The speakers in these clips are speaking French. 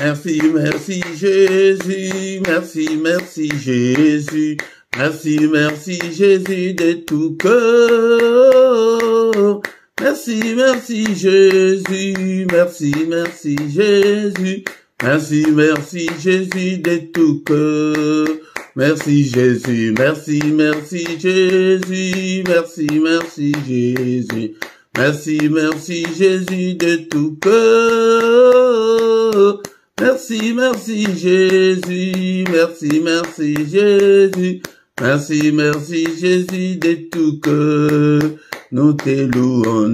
Merci, merci Jésus, merci, merci Jésus, merci, merci Jésus de tout cœur. Merci, merci Jésus, merci, merci Jésus, merci, merci Jésus de tout cœur. Merci Jésus, merci, merci Jésus, merci, merci Jésus, merci, merci Jésus de tout cœur. Merci, merci Jésus, merci, merci Jésus, merci, merci Jésus de tout cœur. Nous te louons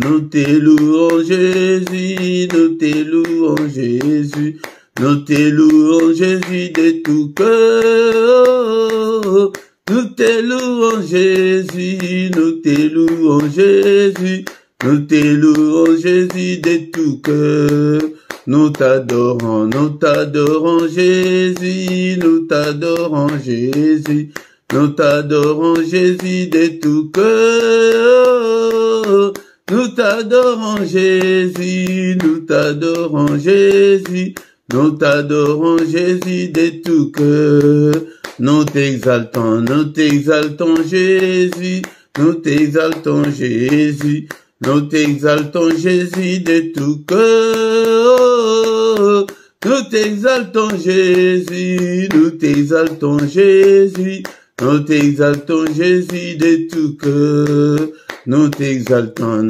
Jésus, nous te louons Jésus, nous te louons Jésus de tout cœur. Nous te louons Jésus, nous te louons Jésus, nous te louons Jésus de tout cœur. Nous t'adorons Jésus, nous t'adorons Jésus, nous t'adorons Jésus de tout cœur. Nous t'adorons Jésus, nous t'adorons Jésus, nous t'adorons Jésus de tout cœur. Nous t'exaltons Jésus, nous t'exaltons Jésus, nous t'exaltons Jésus de tout cœur. Nous t'exaltons Jésus, nous t'exaltons Jésus, nous t'exaltons Jésus de tout cœur. Nous t'exaltons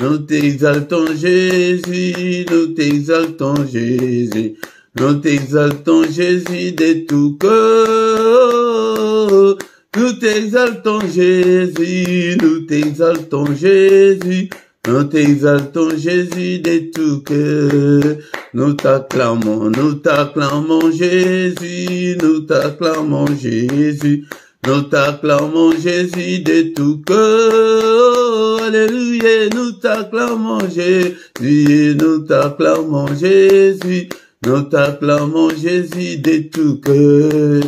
Jésus, nous t'exaltons Jésus, nous t'exaltons Jésus de tout cœur. Nous t'exaltons Jésus, nous t'exaltons Jésus, nous t'exaltons Jésus de tout cœur. Nous t'acclamons Jésus, nous t'acclamons Jésus, nous t'acclamons Jésus de tout cœur. Alléluia, nous t'acclamons Jésus, nous t'acclamons Jésus, nous t'acclamons Jésus de tout cœur.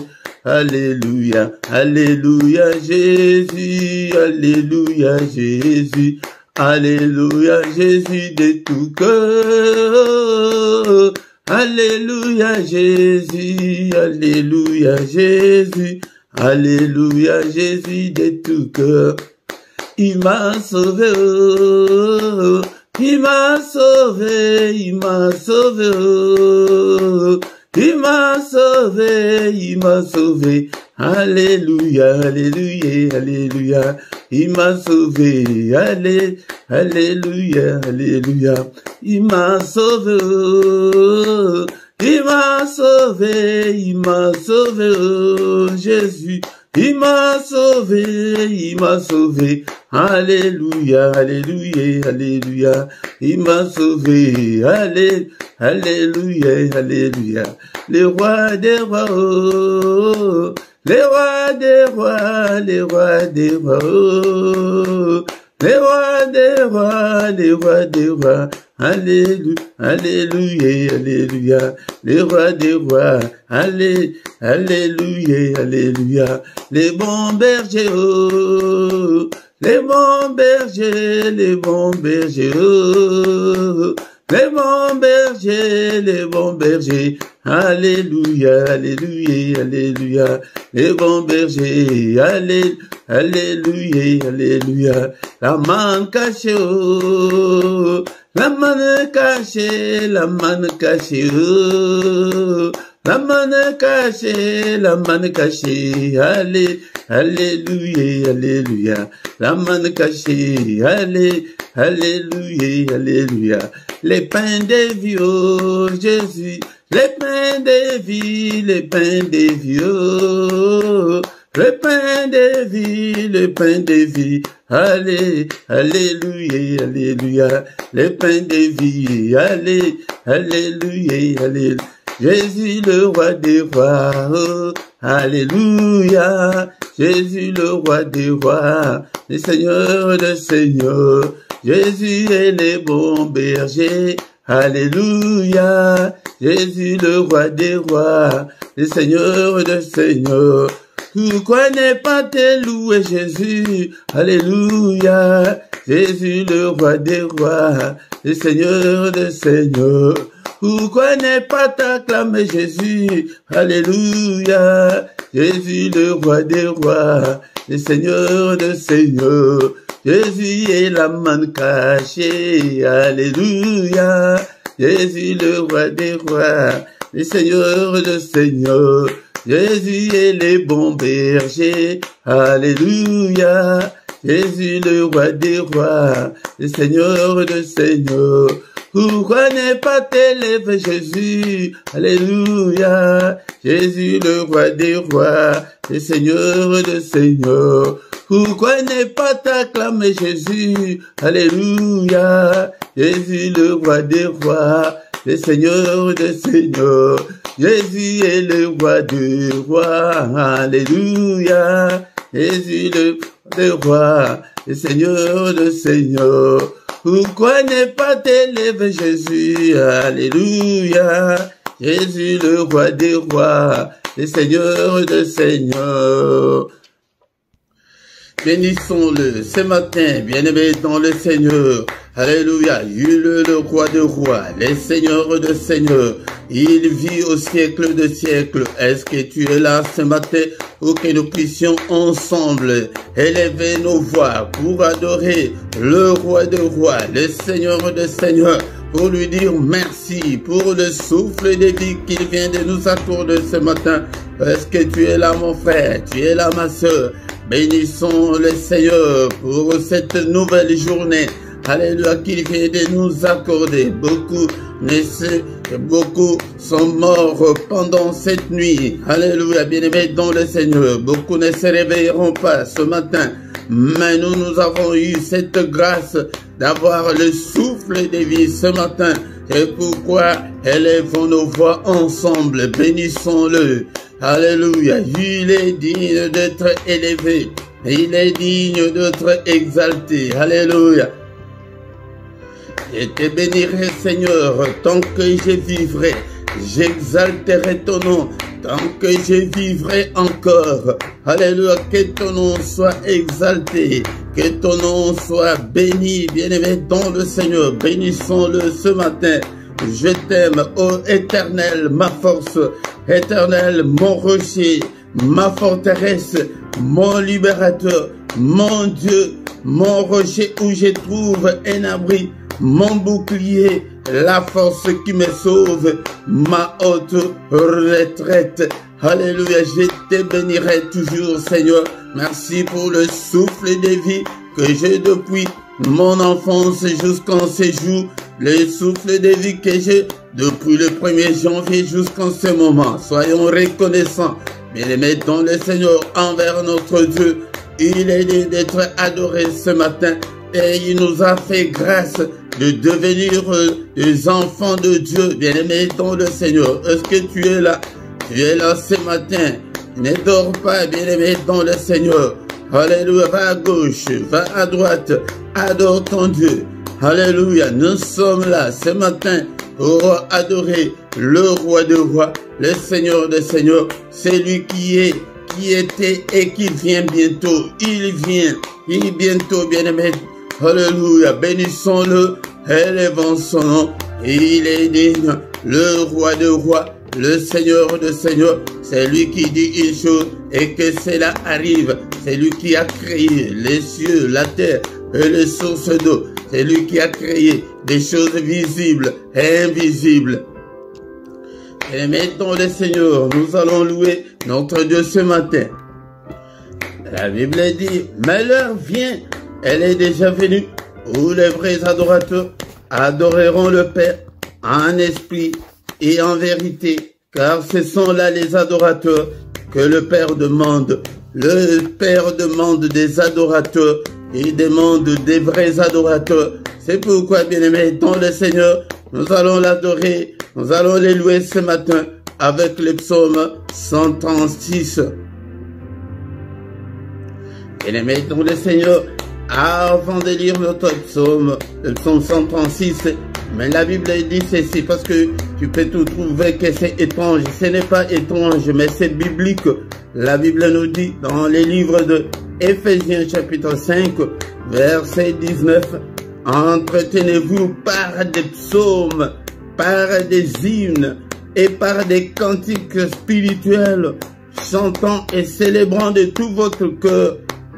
Alléluia, alléluia Jésus, alléluia Jésus, alléluia Jésus de tout cœur. Alléluia Jésus, alléluia Jésus, alléluia Jésus de tout cœur. Il m'a sauvé, oh, il m'a sauvé, il m'a sauvé, oh, il m'a sauvé, il m'a sauvé. Alléluia, alléluia, alléluia. Il m'a sauvé, alléluia, alléluia. Il m'a sauvé, oh, il m'a sauvé, il m'a sauvé, oh, Jésus. Il m'a sauvé, il m'a sauvé. Alléluia, alléluia, alléluia. Il m'a sauvé, alléluia, alléluia. Le roi des rois, oh, les rois des rois, les rois des rois, oh, les rois des rois, les rois des rois. Alléluia, alléluia, alléluia. Les rois des rois, alléluia, alléluia. Les bons bergers, oh, les bons bergers, les bons bergers, oh, les bons bergers, les bons bergers. Alléluia, alléluia, alléluia. Les bons bergers, alléluia, alléluia. La manne cachée, oh, la manne cachée, la manne cachée, oh, la manne cachée, la manne cachée. Alléluia, alléluia. La manne cachée, alléluia, alléluia. Les pains des vieux, Jésus. Les pains des vies, les pains des vieux, le pain des vies, le pain des vies. Alléluia, alléluia. Le pain des vies, alléluia, alléluia. Jésus le roi des rois, oh, alléluia. Jésus le roi des rois, le Seigneur des seigneurs. Jésus est le bon berger. Alléluia, Jésus le roi des rois, le Seigneur des seigneurs. Pourquoi ne pas te louer Jésus? Alléluia, Jésus le roi des rois, le Seigneur des seigneurs. Pourquoi ne pas t'acclamer Jésus? Alléluia. Jésus le roi des rois, le Seigneur de seigneurs. Jésus est la manne cachée. Alléluia. Jésus le roi des rois, le Seigneur de seigneurs. Jésus est le bon berger. Alléluia. Jésus le roi des rois, le Seigneur de seigneurs. Pourquoi ne pas t'élever Jésus? Alléluia. Jésus le roi des rois, le Seigneur de seigneurs. Pourquoi ne pas t'acclamer Jésus? Alléluia. Jésus le roi des rois, le Seigneur de seigneurs. Jésus est le roi des rois. Alléluia. Jésus le roi, le Seigneur de seigneurs. Pourquoi ne pas t'élever Jésus? Alléluia. Jésus le roi des rois, le Seigneur de seigneurs. Bénissons-le ce matin, bien-aimé dans le Seigneur. Alléluia, il est le roi de rois, le Seigneur de seigneurs. Il vit au siècle de siècles. Est-ce que tu es là ce matin pour que nous puissions ensemble élever nos voix pour adorer le roi de rois, le Seigneur de seigneurs, pour lui dire merci pour le souffle de vie qu'il vient de nous accorder ce matin. Est-ce que tu es là mon frère, tu es là ma soeur? Bénissons le Seigneur pour cette nouvelle journée. Alléluia, qu'il vient de nous accorder. Beaucoup sont morts pendant cette nuit. Alléluia, bien-aimés dans le Seigneur. Beaucoup ne se réveilleront pas ce matin. Mais nous avons eu cette grâce d'avoir le souffle de vie ce matin. C'est pourquoi élevons nos voix ensemble. Bénissons-le. Alléluia, il est digne d'être élevé. Il est digne d'être exalté. Alléluia. Je te bénirai, Seigneur, tant que je vivrai. J'exalterai ton nom, tant que je vivrai encore. Alléluia, que ton nom soit exalté, que ton nom soit béni, bien-aimé dans le Seigneur. Bénissons-le ce matin. Je t'aime, ô Éternel, ma force. Éternel, mon rocher, ma forteresse, mon libérateur, mon Dieu, mon rocher où je trouve un abri. Mon bouclier, la force qui me sauve, ma haute retraite. Alléluia, je te bénirai toujours, Seigneur. Merci pour le souffle de vie que j'ai depuis mon enfance jusqu'en ce jour. Le souffle de vie que j'ai depuis le 1er janvier jusqu'en ce moment. Soyons reconnaissants, bien-aimés dans le Seigneur, envers notre Dieu. Il est digne d'être adoré ce matin et il nous a fait grâce de devenir des enfants de Dieu, bien-aimés dans le Seigneur. Est-ce que tu es là? Tu es là ce matin. Ne dors pas, bien-aimé dans le Seigneur. Alléluia, va à gauche, va à droite, adore ton Dieu. Alléluia, nous sommes là ce matin pour adorer le roi de rois, le Seigneur de seigneurs, celui qui est, qui était et qui vient bientôt. Il vient bientôt, bien-aimé. Alléluia, bénissons-le, élevons son nom. Il est digne, le roi de rois, le Seigneur de seigneurs. C'est lui qui dit une chose et que cela arrive. C'est lui qui a créé les cieux, la terre et les sources d'eau. C'est lui qui a créé des choses visibles et invisibles. Et mettons le Seigneur, nous allons louer notre Dieu ce matin. La Bible dit, mais l'heure vient, elle est déjà venue, où les vrais adorateurs adoreront le Père en esprit et en vérité, car ce sont là les adorateurs que le Père demande. Le Père demande des adorateurs, il demande des vrais adorateurs. C'est pourquoi, bien-aimés, dans le Seigneur, nous allons l'adorer, nous allons les louer ce matin avec le psaume 136. Bien-aimés, dans le Seigneur, avant de lire notre psaume, le psaume 136, mais la Bible dit ceci, parce que tu peux tout trouver que c'est étrange. Ce n'est pas étrange, mais c'est biblique. La Bible nous dit dans les livres de Éphésiens chapitre 5, verset 19, entretenez-vous par des psaumes, par des hymnes et par des cantiques spirituels, chantant et célébrant de tout votre cœur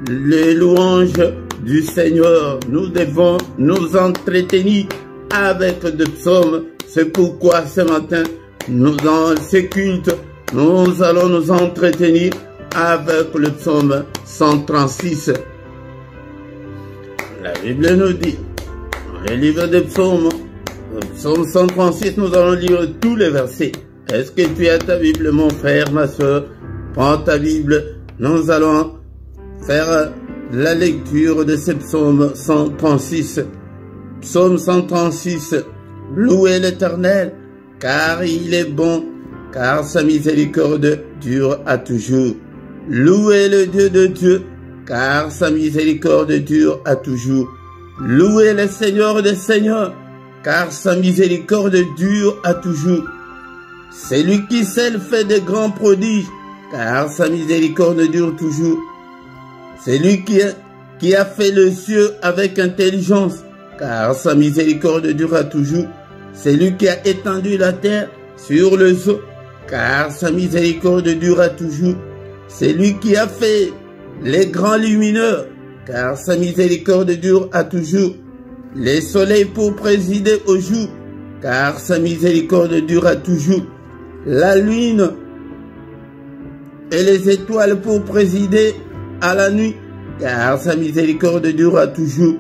les louanges du Seigneur. Nous devons nous entretenir avec des psaumes. C'est pourquoi ce matin, dans ce culte, nous allons nous entretenir avec le psaume 136. La Bible nous dit, dans le livre des psaumes, le psaume 136, nous allons lire tous les versets. Est-ce que tu as ta Bible, mon frère, ma soeur? Prends ta Bible, nous allons faire la lecture de ce psaume 136. Psaume 136, louez l'Éternel, car il est bon, car sa miséricorde dure à toujours. Louez le Dieu de Dieu, car sa miséricorde dure à toujours. Louez le Seigneur des Seigneurs, car sa miséricorde dure à toujours. C'est lui qui seul fait de grands prodiges, car sa miséricorde dure toujours. C'est lui qui a fait le ciel avec intelligence, car sa miséricorde durera toujours. C'est lui qui a étendu la terre sur les eaux, car sa miséricorde durera toujours. C'est lui qui a fait les grands lumineux, car sa miséricorde dure à toujours. Les soleils pour présider au jour, car sa miséricorde durera toujours. La lune et les étoiles pour présider à la nuit, car sa miséricorde durera toujours.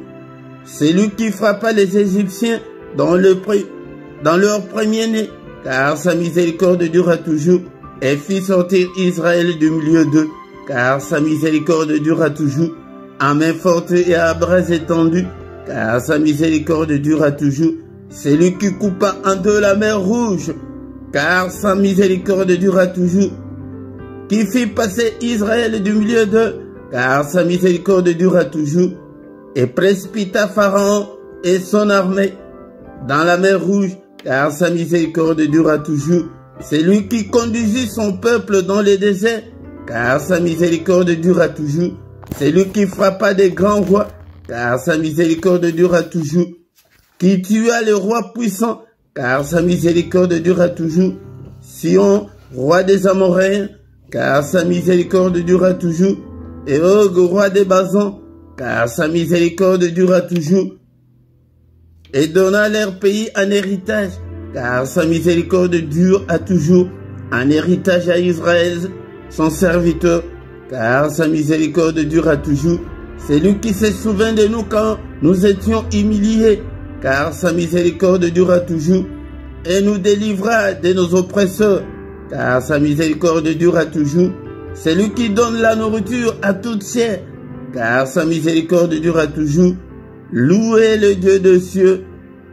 C'est lui qui frappa les Égyptiens dans leur premier-né, car sa miséricorde durera toujours, et fit sortir Israël du milieu d'eux, car sa miséricorde durera toujours, à main forte et à bras étendus, car sa miséricorde durera toujours. C'est lui qui coupa en deux la mer Rouge, car sa miséricorde durera toujours, qui fit passer Israël du milieu d'eux, car sa miséricorde durera toujours, et précipita Pharaon et son armée dans la mer Rouge, car sa miséricorde durera toujours. C'est lui qui conduisit son peuple dans les déserts, car sa miséricorde durera toujours. C'est lui qui frappa des grands rois, car sa miséricorde durera toujours. Qui tua le roi puissant, car sa miséricorde durera toujours. Sion, roi des Amoréens, car sa miséricorde durera toujours. Et Og, roi des Basans, car sa miséricorde durera toujours. Et donna leur pays en héritage, car sa miséricorde dure à toujours, un héritage à Israël, son serviteur, car sa miséricorde dure à toujours. C'est lui qui se souvint de nous quand nous étions humiliés, car sa miséricorde dure à toujours, et nous délivra de nos oppresseurs, car sa miséricorde dure à toujours. C'est lui qui donne la nourriture à toute chair, car sa miséricorde durera toujours. Louez le Dieu des cieux,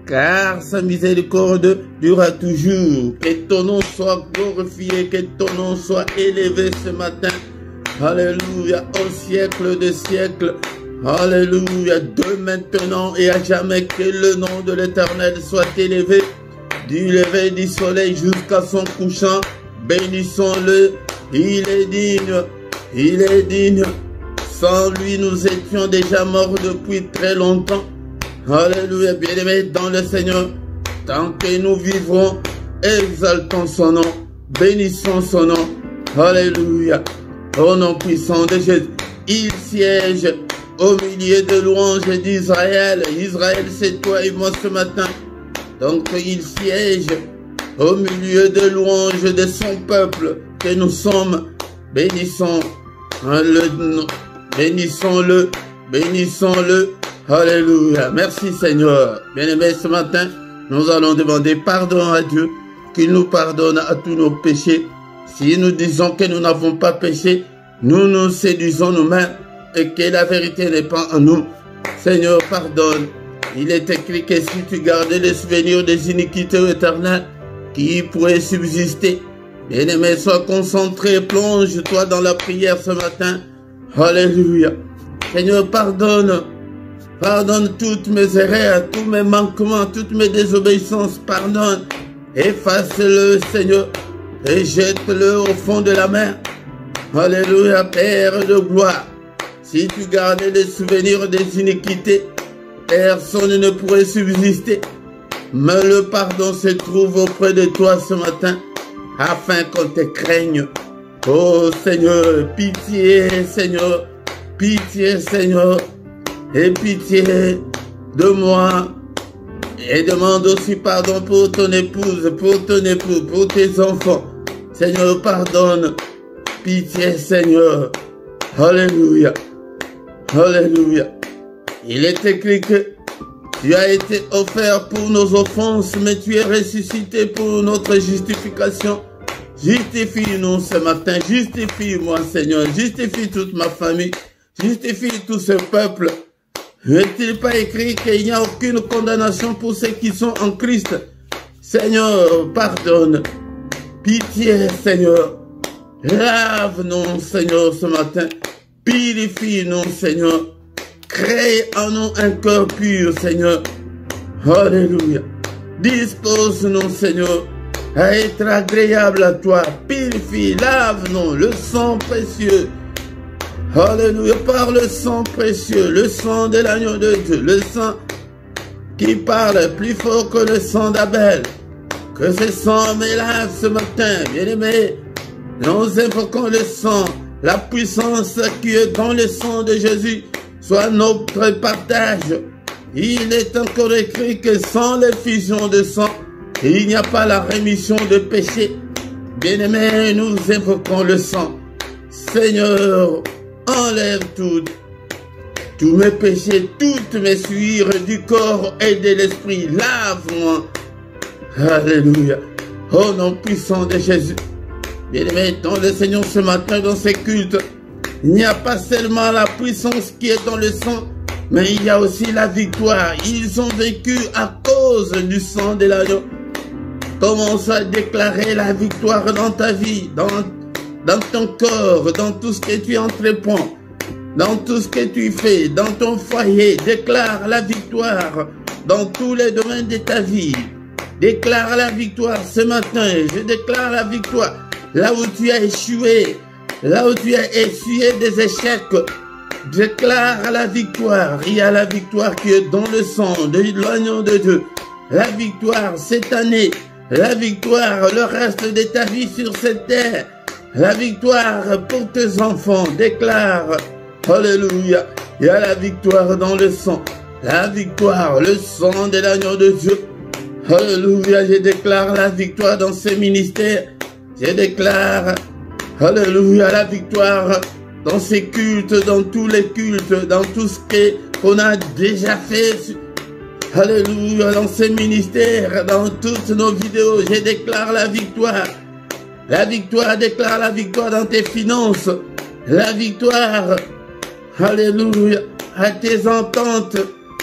car sa miséricorde durera toujours. Que ton nom soit glorifié, que ton nom soit élevé ce matin. Alléluia, au siècle des siècles. Alléluia, de maintenant et à jamais, que le nom de l'Éternel soit élevé. Du lever du soleil jusqu'à son couchant, bénissons-le. Il est digne, il est digne. Sans lui, nous étions déjà morts depuis très longtemps. Alléluia, bien-aimés dans le Seigneur. Tant que nous vivrons, exaltons son nom, bénissons son nom. Alléluia. Au nom puissant de Jésus, il siège au milieu de louanges d'Israël. Israël, c'est toi et moi ce matin. Donc il siège au milieu de louanges de son peuple que nous sommes. Bénissons le, bénissons-le, bénissons-le. Alléluia. Merci Seigneur. Bien-aimés, ce matin, nous allons demander pardon à Dieu, qu'il nous pardonne à tous nos péchés. Si nous disons que nous n'avons pas péché, nous nous séduisons nous-mêmes et que la vérité n'est pas en nous. Seigneur, pardonne. Il est écrit que si tu gardais les souvenirs des iniquités éternelles qui pourraient subsister, bien-aimé, sois concentré, plonge-toi dans la prière ce matin. Alléluia. Seigneur, pardonne. Pardonne toutes mes erreurs, tous mes manquements, toutes mes désobéissances. Pardonne. Efface-le, Seigneur, et jette-le au fond de la mer. Alléluia, Père de gloire. Si tu gardais les souvenirs des iniquités, personne ne pourrait subsister. Mais le pardon se trouve auprès de toi ce matin, afin qu'on te craigne. Oh Seigneur, pitié Seigneur, pitié Seigneur, et pitié de moi. Et demande aussi pardon pour ton épouse, pour ton époux, pour tes enfants. Seigneur, pardonne. Pitié Seigneur. Alléluia. Alléluia. Il est écrit que tu as été offert pour nos offenses, mais tu es ressuscité pour notre justification. Justifie-nous ce matin. Justifie-moi Seigneur. Justifie toute ma famille. Justifie tout ce peuple. N'est-il pas écrit qu'il n'y a aucune condamnation pour ceux qui sont en Christ? Seigneur, pardonne. Pitié, Seigneur. Lave-nous, Seigneur, ce matin. Purifie-nous, Seigneur. Crée en nous un cœur pur, Seigneur. Alléluia. Dispose-nous, Seigneur, à être agréable à toi. Purifie, lave-nous, le sang précieux. Alléluia, par le sang précieux, le sang de l'agneau de Dieu, le sang qui parle plus fort que le sang d'Abel. Que ce sang me lave ce matin, bien-aimés. Nous invoquons le sang, la puissance qui est dans le sang de Jésus, soit notre partage. Il est encore écrit que sans l'effusion de sang, il n'y a pas la rémission de péché. Bien-aimés, nous invoquons le sang. Seigneur, enlève tous mes péchés, toutes mes souillures du corps et de l'esprit. Lave-moi. Alléluia. Au nom puissant de Jésus. Bien-aimés, dans le Seigneur ce matin, dans ces cultes, il n'y a pas seulement la puissance qui est dans le sang, mais il y a aussi la victoire. Ils ont vécu à cause du sang de l'agneau. Commence à déclarer la victoire dans ta vie, dans ton corps, dans tout ce que tu entreprends, dans tout ce que tu fais, dans ton foyer. Déclare la victoire dans tous les domaines de ta vie. Déclare la victoire ce matin. Je déclare la victoire là où tu as échoué, là où tu as essuyé des échecs. Déclare la victoire. Il y a la victoire qui est dans le sang de l'agneau de Dieu. La victoire cette année, la victoire le reste de ta vie sur cette terre. La victoire pour tes enfants, déclare, alléluia, il y a la victoire dans le sang, la victoire, le sang de l'agneau de Dieu, alléluia, je déclare la victoire dans ces ministères, je déclare, alléluia, la victoire dans ces cultes, dans tous les cultes, dans tout ce qu'on a déjà fait, alléluia, dans ces ministères, dans toutes nos vidéos, je déclare la victoire. La victoire, déclare la victoire dans tes finances. La victoire, alléluia, à tes ententes.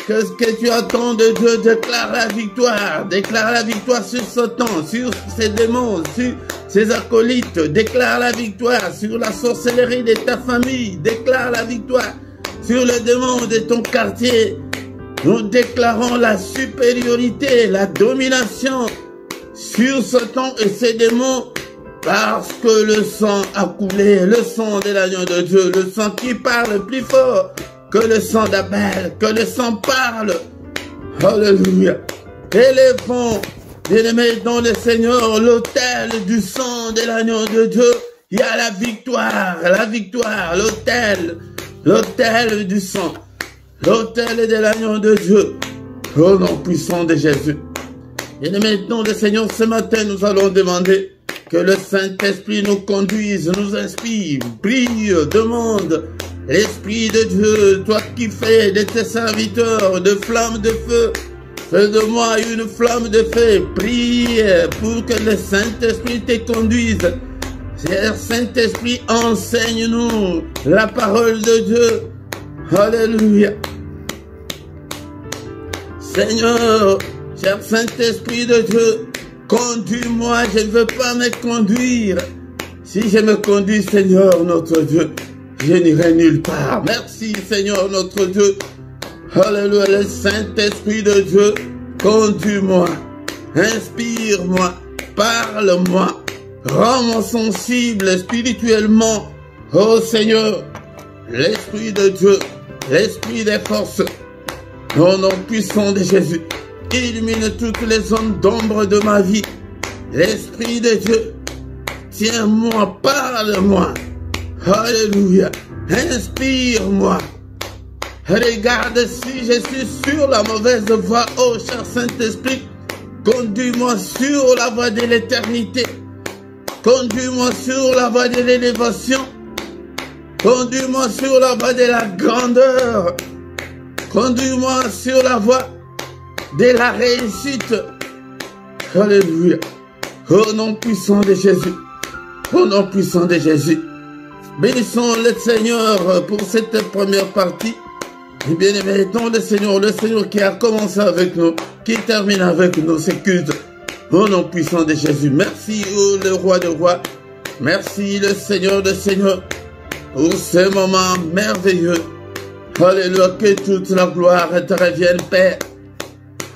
Que ce que tu attends de Dieu, déclare la victoire. Déclare la victoire sur Satan, sur ses démons, sur ses acolytes. Déclare la victoire sur la sorcellerie de ta famille. Déclare la victoire sur le démon de ton quartier. Nous déclarons la supériorité, la domination sur Satan et ses démons. Parce que le sang a coulé, le sang de l'agneau de Dieu, le sang qui parle plus fort que le sang d'Abel, que le sang parle. Alléluia. Élevons, bien-aimés, dans le Seigneur, l'autel du sang de l'agneau de Dieu. Il y a la victoire, l'autel du sang, l'autel de l'agneau de Dieu. Au nom puissant de Jésus. Bien-aimés, dans le Seigneur, ce matin, nous allons demander que le Saint-Esprit nous conduise, nous inspire, prie, demande. L'Esprit de Dieu, toi qui fais de tes serviteurs de flammes de feu, fais de moi une flamme de feu. Prie pour que le Saint-Esprit te conduise. Cher Saint-Esprit, enseigne-nous la parole de Dieu. Alléluia. Seigneur, cher Saint-Esprit de Dieu, conduis-moi, je ne veux pas me conduire. Si je me conduis, Seigneur, notre Dieu, je n'irai nulle part. Merci, Seigneur, notre Dieu. Alléluia, le Saint-Esprit de Dieu, conduis-moi, inspire-moi, parle-moi, rends-moi sensible spirituellement. Oh Seigneur, l'Esprit de Dieu, l'Esprit des forces, au nom puissant de Jésus. illumine toutes les zones d'ombre de ma vie. L'Esprit de Dieu, tiens-moi, parle-moi. Alléluia. Inspire-moi. Regarde si je suis sur la mauvaise voie, ô cher Saint-Esprit. Conduis-moi sur la voie de l'éternité. Conduis-moi sur la voie de l'élévation. Conduis-moi sur la voie de la grandeur. Conduis-moi sur la voie de la réussite. Alléluia. Au nom puissant de Jésus. Au nom puissant de Jésus. Bénissons le Seigneur pour cette première partie. Et bien aimé, dans le Seigneur qui a commencé avec nous, qui termine avec nous, c'est culte. Au nom puissant de Jésus. Merci, oh, le roi de rois. Merci, le Seigneur de Seigneurs, pour ce moment merveilleux. Alléluia, que toute la gloire te revienne, Père.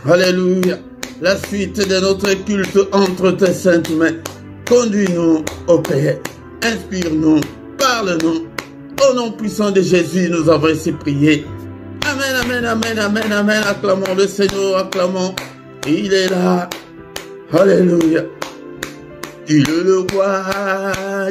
Alléluia. La suite de notre culte entre tes saintes mains. Conduis-nous, ô Père. Inspire-nous, parle-nous. Au nom puissant de Jésus, nous avons ainsi prié. Amen, amen, amen, amen, amen. Acclamons le Seigneur, acclamons. Il est là. Alléluia. Il est le roi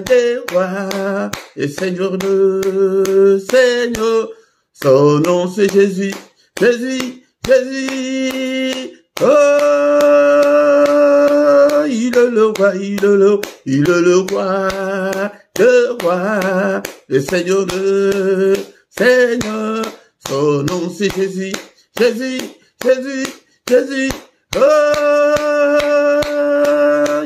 des rois et Seigneur de Seigneur. Son nom c'est Jésus, Jésus, Jésus. Oh, il est le roi, il est le roi de roi, le Seigneur de Seigneur. Son nom c'est Jésus, Jésus, Jésus, Jésus. Oh,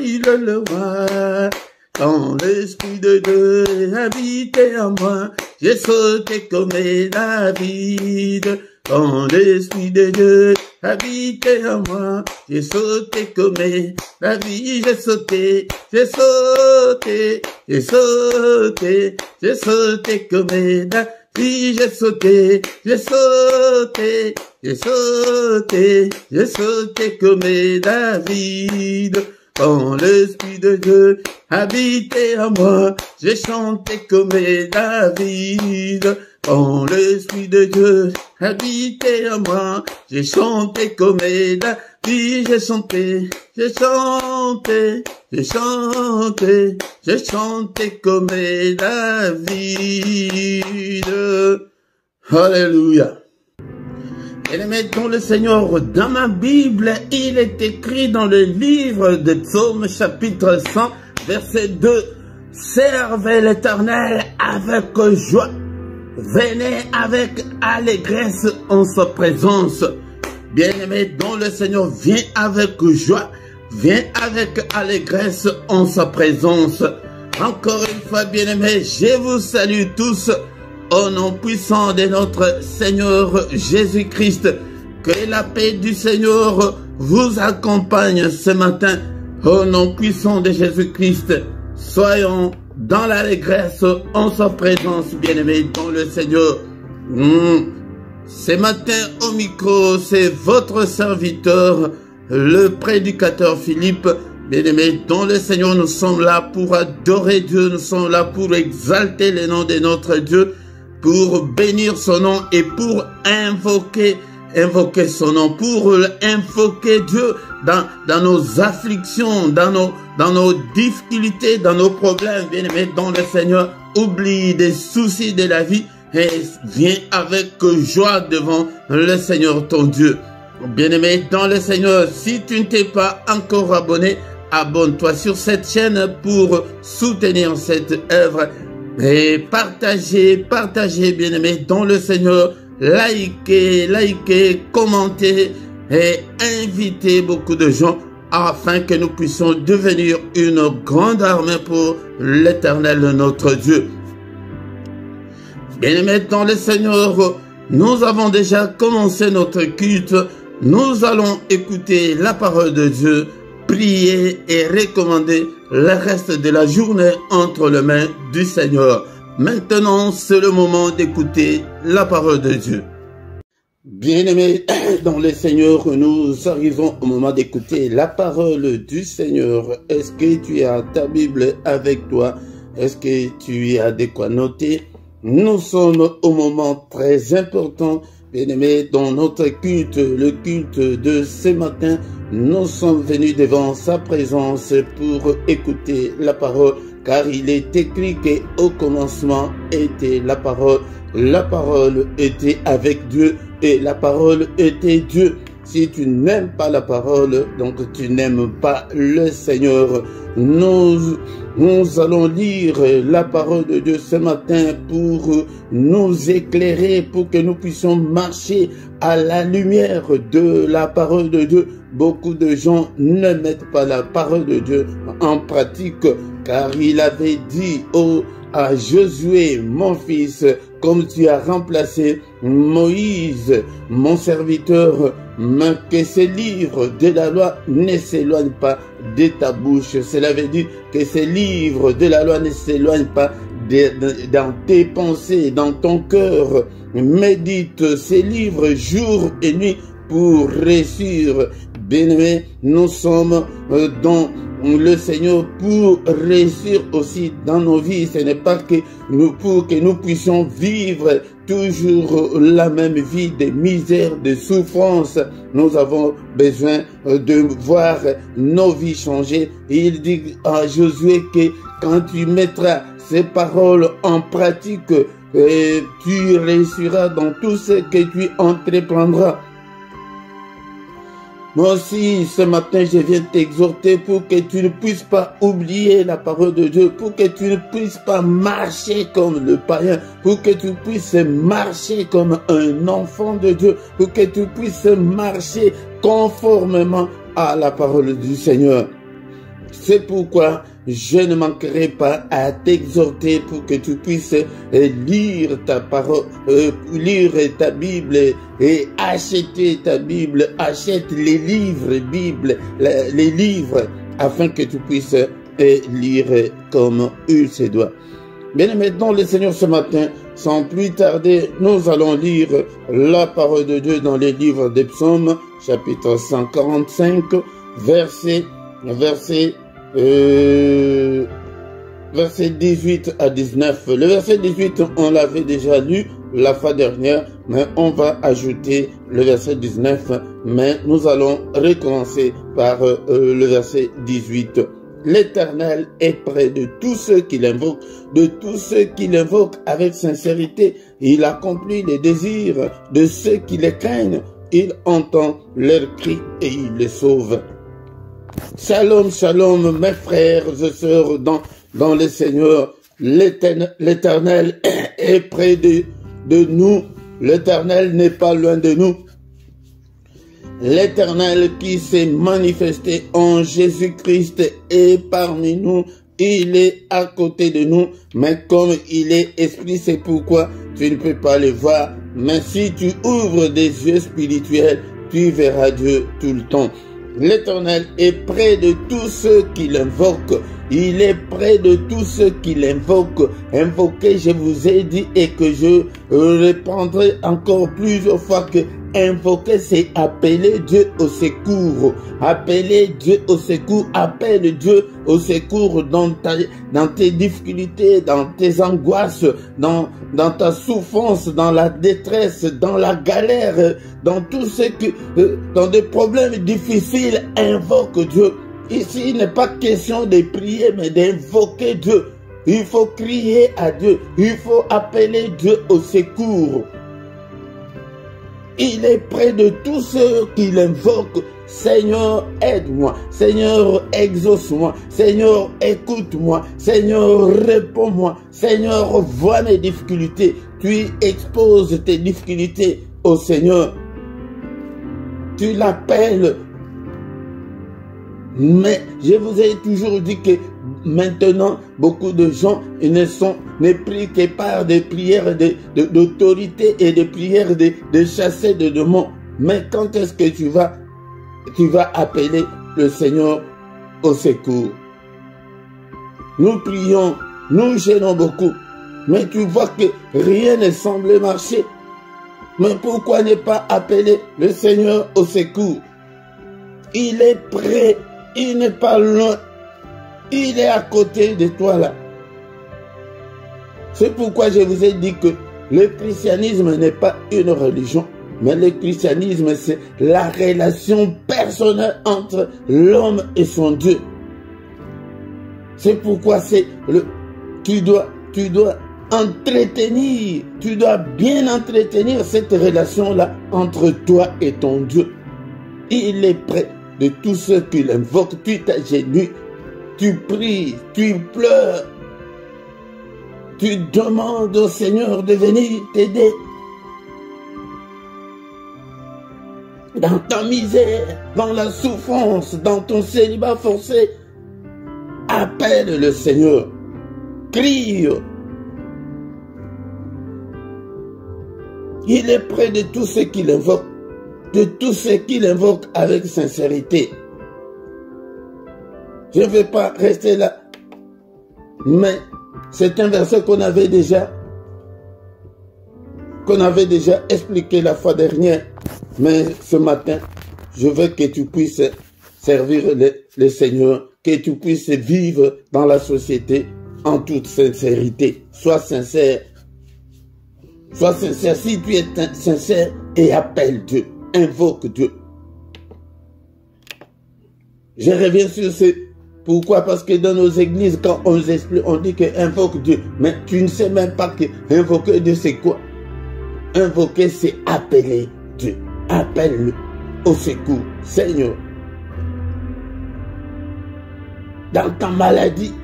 il est le roi. Quand l'Esprit de Dieu habitait en moi, j'ai sauté comme David. Quand l'Esprit de Dieu habitait en moi, j'ai sauté comme David. J'ai sauté, j'ai sauté, j'ai sauté, j'ai sauté comme David. J'ai sauté, j'ai sauté, j'ai sauté, j'ai sauté comme David. Quand l'Esprit de Dieu habitait en moi, j'ai chanté comme David. Quand l'Esprit de Dieu habitait en moi, j'ai chanté comme David. J'ai chanté, j'ai chanté, j'ai chanté, j'ai chanté comme David. Alléluia. Et mettons le Seigneur, dans ma Bible, il est écrit dans le livre de Psaume chapitre 100, verset 2. Servez l'Éternel avec joie. Venez avec allégresse en sa présence. Bien-aimé, dont le Seigneur vient avec joie, vient avec allégresse en sa présence. Encore une fois, bien-aimé, je vous salue tous au nom puissant de notre Seigneur Jésus-Christ. Que la paix du Seigneur vous accompagne ce matin. Au nom puissant de Jésus-Christ, soyons dans l'allégresse en sa présence, bien-aimé, dans le Seigneur. Ce matin au micro, c'est votre serviteur, le prédicateur Philippe. Bien-aimé, dans le Seigneur, nous sommes là pour adorer Dieu, nous sommes là pour exalter le nom de notre Dieu, pour bénir son nom et pour invoquer son nom, pour invoquer Dieu dans nos afflictions, dans nos difficultés, dans nos problèmes. Bien-aimé, dans le Seigneur, oublie des soucis de la vie et viens avec joie devant le Seigneur ton Dieu. Bien-aimé, dans le Seigneur, si tu ne t'es pas encore abonné, abonne-toi sur cette chaîne pour soutenir cette œuvre. Et partagez, bien-aimé, dans le Seigneur. Likez, commentez et invitez beaucoup de gens afin que nous puissions devenir une grande armée pour l'Éternel, notre Dieu. Bien-aimé, dans le Seigneur, nous avons déjà commencé notre culte. Nous allons écouter la parole de Dieu, prier et recommander le reste de la journée entre les mains du Seigneur. Maintenant, c'est le moment d'écouter la parole de Dieu. Bien-aimés dans le Seigneur, nous arrivons au moment d'écouter la parole du Seigneur. Est-ce que tu as ta Bible avec toi? Est-ce que tu as de quoi noter? Nous sommes au moment très important, Bien-aimés, dans notre culte, le culte de ce matin, nous sommes venus devant sa présence pour écouter la parole, car il est écrit qu'au commencement était la parole était avec Dieu et la parole était Dieu. Si tu n'aimes pas la parole, donc tu n'aimes pas le Seigneur. Nous allons lire la parole de Dieu ce matin pour nous éclairer, pour que nous puissions marcher à la lumière de la parole de Dieu. Beaucoup de gens ne mettent pas la parole de Dieu en pratique, car il avait dit à Josué, mon fils, comme tu as remplacé Moïse, mon serviteur, mais que ces livres de la loi ne s'éloignent pas de ta bouche. Cela veut dire que ces livres de la loi ne s'éloignent pas dans tes pensées, dans ton cœur. Médite ces livres jour et nuit pour réussir. Bien-aimés, nous sommes dans le Seigneur pour réussir aussi dans nos vies. Ce n'est pas que pour que nous puissions vivre toujours la même vie de misère, de souffrance. Nous avons besoin de voir nos vies changer. Il dit à Josué que quand tu mettras ces paroles en pratique, tu réussiras dans tout ce que tu entreprendras. Moi aussi, ce matin, je viens t'exhorter pour que tu ne puisses pas oublier la parole de Dieu, pour que tu ne puisses pas marcher comme le païen, pour que tu puisses marcher comme un enfant de Dieu, pour que tu puisses marcher conformément à la parole du Seigneur. C'est pourquoi je ne manquerai pas à t'exhorter pour que tu puisses lire ta parole, lire ta Bible et acheter ta Bible, achète les livres Bible, les livres, afin que tu puisses lire comme il se doit. Bien, maintenant le Seigneur ce matin, sans plus tarder, nous allons lire la parole de Dieu dans les livres des Psaumes, chapitre 145, verset 18 à 19. Le verset 18, on l'avait déjà lu la fois dernière, mais on va ajouter le verset 19, mais nous allons recommencer par le verset 18. L'Éternel est près de tous ceux qui l'invoquent, de tous ceux qui l'invoquent avec sincérité. Il accomplit les désirs de ceux qui les craignent. Il entend leurs cris et il les sauve. Shalom, shalom, mes frères et sœurs dans le Seigneur. L'Éternel est près de nous. L'Éternel n'est pas loin de nous. L'Éternel qui s'est manifesté en Jésus-Christ est parmi nous. Il est à côté de nous. Mais comme il est esprit, c'est pourquoi tu ne peux pas le voir. Mais si tu ouvres des yeux spirituels, tu verras Dieu tout le temps. L'Éternel est près de tous ceux qui l'invoquent. Il est près de tous ceux qui l'invoquent. Invoquer, je vous ai dit, et que je répondrai encore plusieurs fois que invoquer, c'est appeler Dieu au secours. Appeler Dieu au secours. Appelle Dieu au secours dans tes difficultés, dans tes angoisses, dans ta souffrance, dans la détresse, dans la galère, dans tout ce que, dans des problèmes difficiles, invoque Dieu. Ici, il n'est pas question de prier, mais d'invoquer Dieu. Il faut crier à Dieu. Il faut appeler Dieu au secours. Il est près de tous ceux qui l'invoquent. Seigneur, aide-moi. Seigneur, exauce-moi. Seigneur, écoute-moi. Seigneur, réponds-moi. Seigneur, vois mes difficultés. Tu exposes tes difficultés au Seigneur. Tu l'appelles. Mais je vous ai toujours dit que maintenant, beaucoup de gens ne prient que par des prières d'autorité et des prières de chasser des démons. Mais quand est-ce que tu vas appeler le Seigneur au secours? Nous prions, nous gênons beaucoup, mais tu vois que rien ne semble marcher. Mais pourquoi ne pas appeler le Seigneur au secours? Il est prêt. Il n'est pas loin. Il est à côté de toi là. C'est pourquoi je vous ai dit que le christianisme n'est pas une religion. Mais le christianisme, c'est la relation personnelle entre l'homme et son Dieu. C'est pourquoi tu dois entretenir, tu dois bien entretenir cette relation-là entre toi et ton Dieu. Il est près de tous ceux qui l'invoquent. Tu t'agenouilles, tu pries, tu pleures, tu demandes au Seigneur de venir t'aider. Dans ta misère, dans la souffrance, dans ton célibat forcé, appelle le Seigneur, crie. Il est près de tous ceux qui l'invoquent, avec sincérité. Je ne vais pas rester là, mais c'est un verset qu'on avait déjà expliqué la fois dernière. Mais ce matin, je veux que tu puisses servir le Seigneur, que tu puisses vivre dans la société en toute sincérité. Sois sincère. Sois sincère. Si tu es sincère, et appelle Dieu, invoque Dieu. Je reviens sur ce. Pourquoi? Parce que dans nos églises, quand on nous explique, on dit que invoque Dieu. Mais tu ne sais même pas que invoquer Dieu, c'est quoi? Invoquer, c'est appeler Dieu. Appelle-le au secours. Seigneur, dans ta maladie,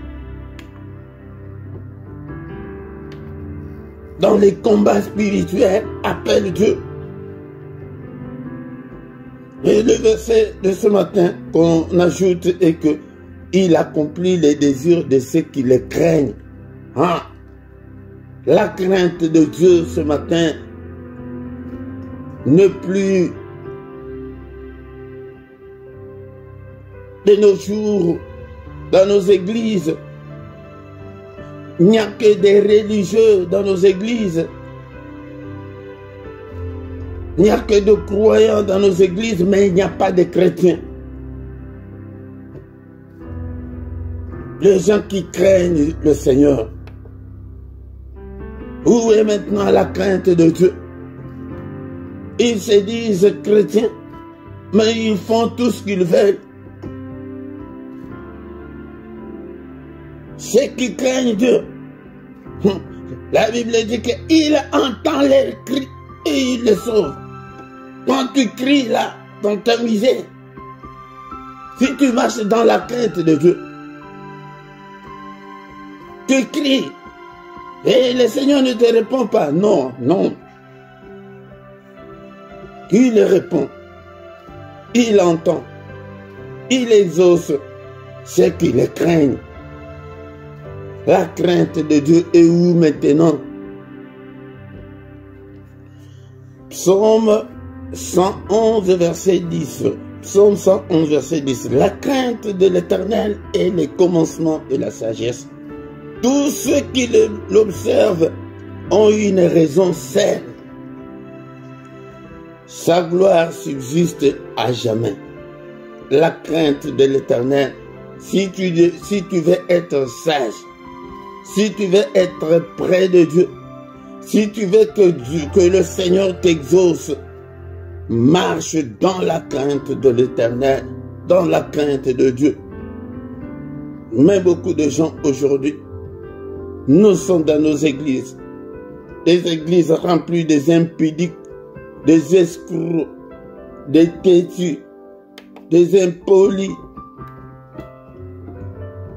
dans les combats spirituels, appelle Dieu. Et le verset de ce matin qu'on ajoute est que il accomplit les désirs de ceux qui le craignent. Ah, la crainte de Dieu ce matin ne plus de nos jours dans nos églises. Il n'y a que des religieux dans nos églises. Il n'y a que de croyants dans nos églises, mais il n'y a pas de chrétiens. Les gens qui craignent le Seigneur. Où est maintenant la crainte de Dieu? Ils se disent chrétiens, mais ils font tout ce qu'ils veulent. Ceux qui craignent Dieu, la Bible dit qu'il entend leurs cris et il les sauve. Quand tu cries là, dans ta misère, si tu marches dans la crainte de Dieu, tu cries et le Seigneur ne te répond pas. Non, non. Il répond, il entend, il exauce ceux qui le craignent. La crainte de Dieu est où maintenant? Psaume 111, verset 10. Psaume 111, verset 10. La crainte de l'Éternel est le commencement de la sagesse. Tous ceux qui l'observent ont une raison saine. Sa gloire subsiste à jamais. La crainte de l'Éternel, si tu veux être sage, si tu veux être près de Dieu, si tu veux que le Seigneur t'exauce, marche dans la crainte de l'Éternel, dans la crainte de Dieu. Mais beaucoup de gens aujourd'hui, nous sommes dans nos églises, des églises remplies des impudiques, des escrocs, des têtus, des impolis,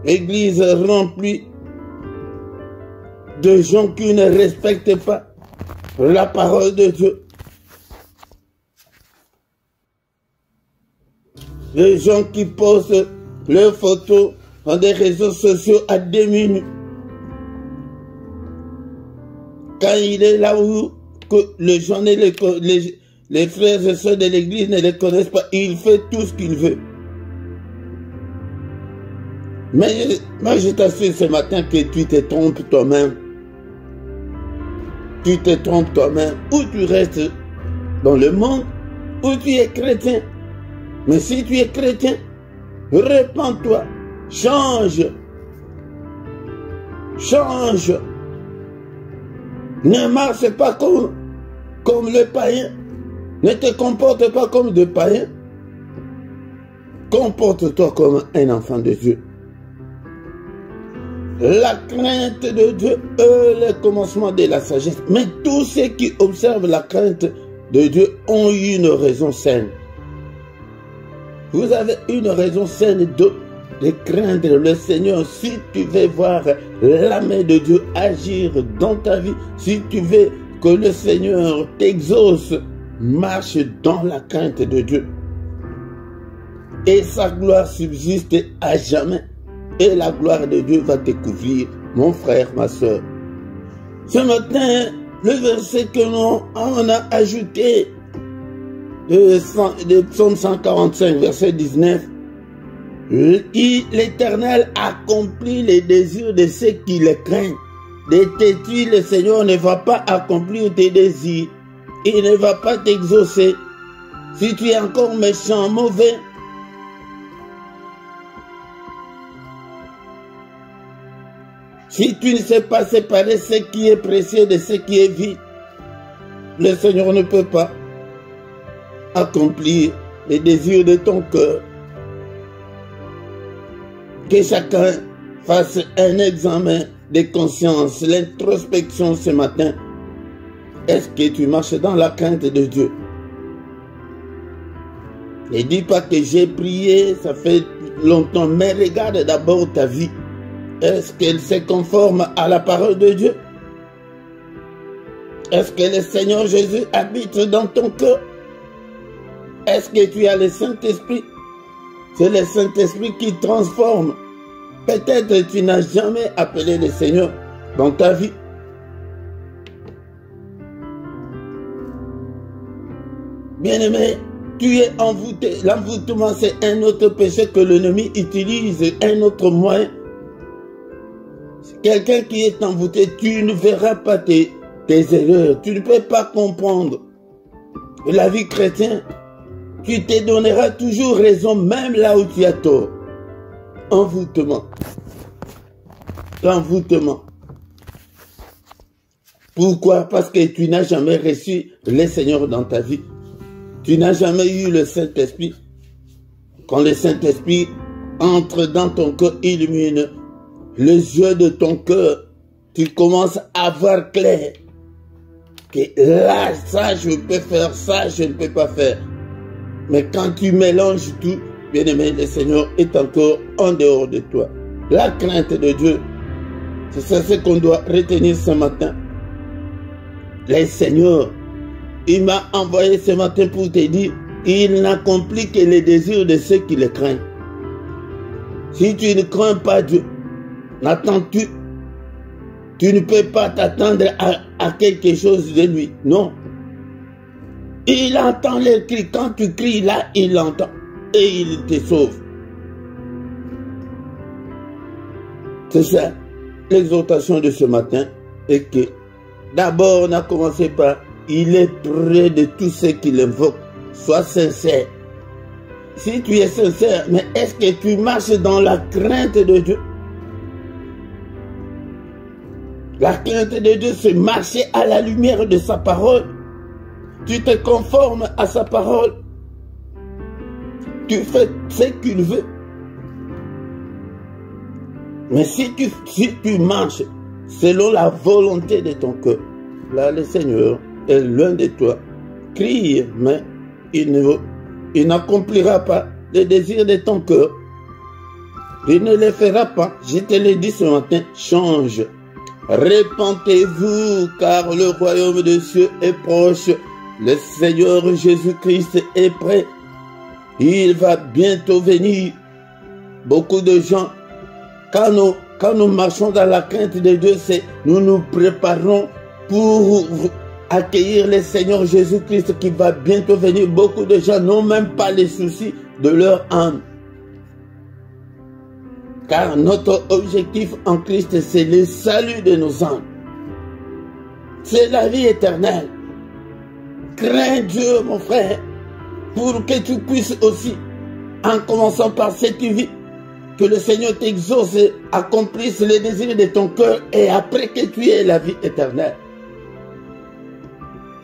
églises remplies de gens qui ne respectent pas la parole de Dieu. Les gens qui postent leurs photos dans des réseaux sociaux à 2 minutes. Quand il est là où que les gens, les frères et sœurs de l'église ne les connaissent pas, il fait tout ce qu'il veut. Mais moi je t'assure ce matin que tu te trompes toi-même. Tu te trompes toi-même. Ou tu restes dans le monde, ou tu es chrétien. Mais si tu es chrétien, répands-toi, change. Change. Ne marche pas comme le païen. Ne te comporte pas comme de païens. Comporte-toi comme un enfant de Dieu. La crainte de Dieu est le commencement de la sagesse. Mais tous ceux qui observent la crainte de Dieu ont eu une raison saine. Vous avez une raison saine de craindre le Seigneur. Si tu veux voir la main de Dieu agir dans ta vie, si tu veux que le Seigneur t'exauce, marche dans la crainte de Dieu. Et sa gloire subsiste à jamais. Et la gloire de Dieu va te couvrir, mon frère, ma soeur. Ce matin, le verset que nous on a ajouté de Psaume 145, verset 19, l'Éternel accomplit les désirs de ceux qui le craignent. De têtu, le Seigneur ne va pas accomplir tes désirs. Il ne va pas t'exaucer. Si tu es encore méchant, mauvais, si tu ne sais pas séparer ce qui est précieux de ce qui est vide, le Seigneur ne peut pas accomplir les désirs de ton cœur. Que chacun fasse un examen de conscience, l'introspection ce matin. Est-ce que tu marches dans la crainte de Dieu? Ne dis pas que j'ai prié, ça fait longtemps, mais regarde d'abord ta vie. Est-ce qu'elle se conforme à la parole de Dieu? Est-ce que le Seigneur Jésus habite dans ton cœur? Est-ce que tu as le Saint-Esprit? C'est le Saint-Esprit qui transforme. Peut-être tu n'as jamais appelé le Seigneur dans ta vie. Bien-aimé, tu es envoûté. L'envoûtement, c'est un autre péché que l'ennemi utilise, un autre moyen. Quelqu'un qui est envoûté, tu ne verras pas tes erreurs. Tu ne peux pas comprendre la vie chrétienne. Tu te donneras toujours raison, même là où tu as tort. Envoûtement. L'envoûtement. Pourquoi? Parce que tu n'as jamais reçu le Seigneur dans ta vie. Tu n'as jamais eu le Saint-Esprit. Quand le Saint-Esprit entre dans ton cœur, illumine les yeux de ton cœur, tu commences à voir clair. Que là, ça, je peux faire, ça, je ne peux pas faire. Mais quand tu mélanges tout, bien-aimé, le Seigneur est encore en dehors de toi. La crainte de Dieu, c'est ce qu'on doit retenir ce matin. Le Seigneur, il m'a envoyé ce matin pour te dire, il n'accomplit que les désirs de ceux qui le craignent. Si tu ne crains pas Dieu, n'attends-tu? Tu ne peux pas t'attendre à quelque chose de lui. Non. Il entend les cris. Quand tu cries là, il l'entend. Et il te sauve. C'est ça. L'exhortation de ce matin est que d'abord on a commencé par il est près de tous ceux qui l'invoquent. Sois sincère. Si tu es sincère, mais est-ce que tu marches dans la crainte de Dieu? La crainte de Dieu, c'est marcher à la lumière de sa parole. Tu te conformes à sa parole. Tu fais ce qu'il veut. Mais si tu marches selon la volonté de ton cœur, là le Seigneur est loin de toi. Crie, mais il n'accomplira pas les désirs de ton cœur. Il ne les fera pas. Je te l'ai dit ce matin, change. Répentez-vous, car le royaume des cieux est proche. Le Seigneur Jésus-Christ est prêt. Il va bientôt venir. Beaucoup de gens, quand nous marchons dans la crainte de Dieu, nous nous préparons pour accueillir le Seigneur Jésus-Christ qui va bientôt venir. Beaucoup de gens n'ont même pas les soucis de leur âme. Car notre objectif en Christ, c'est le salut de nos âmes. C'est la vie éternelle. Crains Dieu, mon frère, pour que tu puisses aussi, en commençant par cette vie, que le Seigneur t'exauce et accomplisse les désirs de ton cœur et après que tu aies la vie éternelle.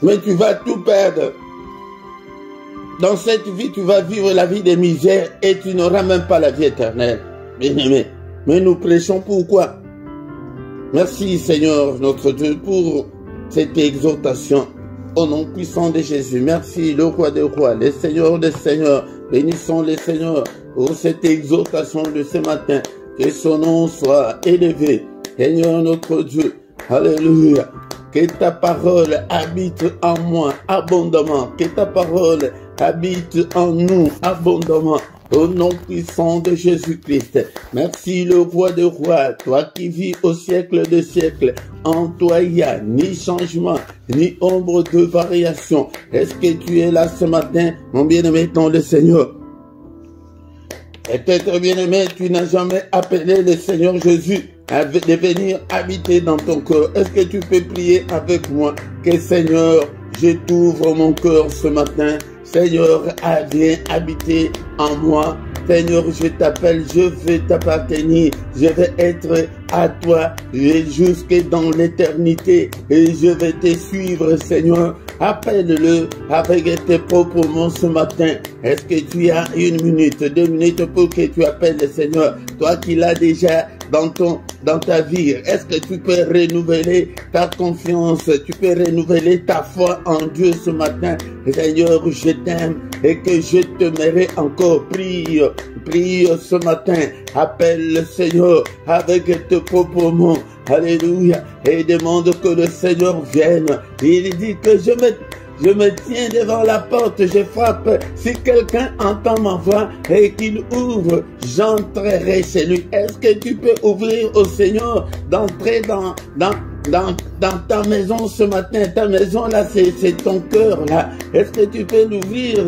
Mais tu vas tout perdre dans cette vie, tu vas vivre la vie des misères et tu n'auras même pas la vie éternelle. Bien-aimé, mais nous prêchons pourquoi? Merci Seigneur notre Dieu pour cette exhortation. Au nom puissant de Jésus, merci le roi des rois, le Seigneur des seigneurs. Bénissons le Seigneur pour cette exhortation de ce matin. Que son nom soit élevé. Seigneur notre Dieu, alléluia. Que ta parole habite en moi abondamment. Que ta parole habite en nous abondamment. Au nom puissant de Jésus-Christ. Merci le roi des rois, toi qui vis au siècle des siècles. En toi il n'y a ni changement, ni ombre de variation. Est-ce que tu es là ce matin, mon bien-aimé dans le Seigneur? Peut-être bien-aimé, tu n'as jamais appelé le Seigneur Jésus de venir habiter dans ton cœur. Est-ce que tu peux prier avec moi? Que Seigneur, je t'ouvre mon cœur ce matin. Seigneur, viens habiter en moi. Seigneur, je t'appelle, je veux t'appartenir. Je vais être à toi jusque dans l'éternité. Et je vais te suivre, Seigneur. Appelle-le avec tes propres mots ce matin. Est-ce que tu as 1 minute, 2 minutes pour que tu appelles le Seigneur? Toi qui l'as déjà dans ta vie, est-ce que tu peux renouveler ta confiance, tu peux renouveler ta foi en Dieu ce matin? Seigneur, je t'aime et que je t'aimerai encore. Prie ce matin, appelle le Seigneur avec tes propres mots. Alléluia, et demande que le Seigneur vienne. Il dit que je me tiens devant la porte, je frappe. Si quelqu'un entend ma voix et qu'il ouvre, j'entrerai chez lui. Est-ce que tu peux ouvrir au Seigneur d'entrer dans ta maison ce matin? Ta maison là, c'est ton cœur là. Est-ce que tu peux l'ouvrir?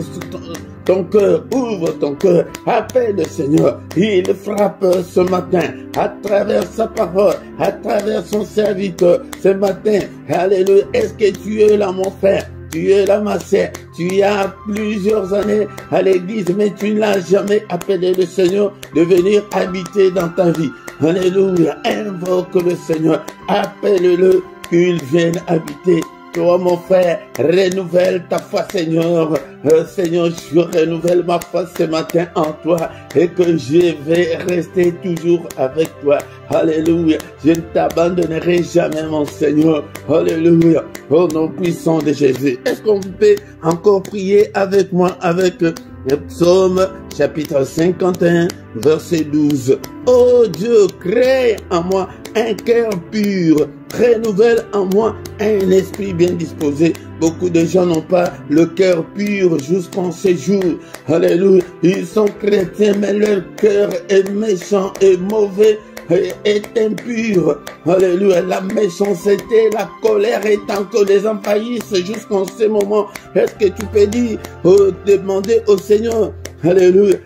Ton cœur, ouvre ton cœur, appelle le Seigneur. Il frappe ce matin à travers sa parole, à travers son serviteur ce matin. Alléluia. Est-ce que tu es là, mon frère? Tu es là, ma sœur. Tu as plusieurs années à l'église, mais tu n'as jamais appelé le Seigneur de venir habiter dans ta vie. Alléluia. Invoque le Seigneur. Appelle-le qu'il vienne habiter. Toi, mon frère, renouvelle ta foi, Seigneur. Seigneur, je renouvelle ma foi ce matin en toi et que je vais rester toujours avec toi. Alléluia. Je ne t'abandonnerai jamais, mon Seigneur. Alléluia. Au nom puissant de Jésus. Est-ce qu'on peut encore prier avec moi avec le psaume chapitre 51, verset 12. Oh Dieu, crée en moi un cœur pur, renouvelle en moi un esprit bien disposé. Beaucoup de gens n'ont pas le cœur pur jusqu'en ces jours. Alléluia. Ils sont chrétiens, mais leur cœur est méchant et mauvais, est impur. Alléluia. La méchanceté, la colère est encore les envahissent jusqu'en ce moment. Est-ce que tu peux dire, demander au Seigneur, alléluia,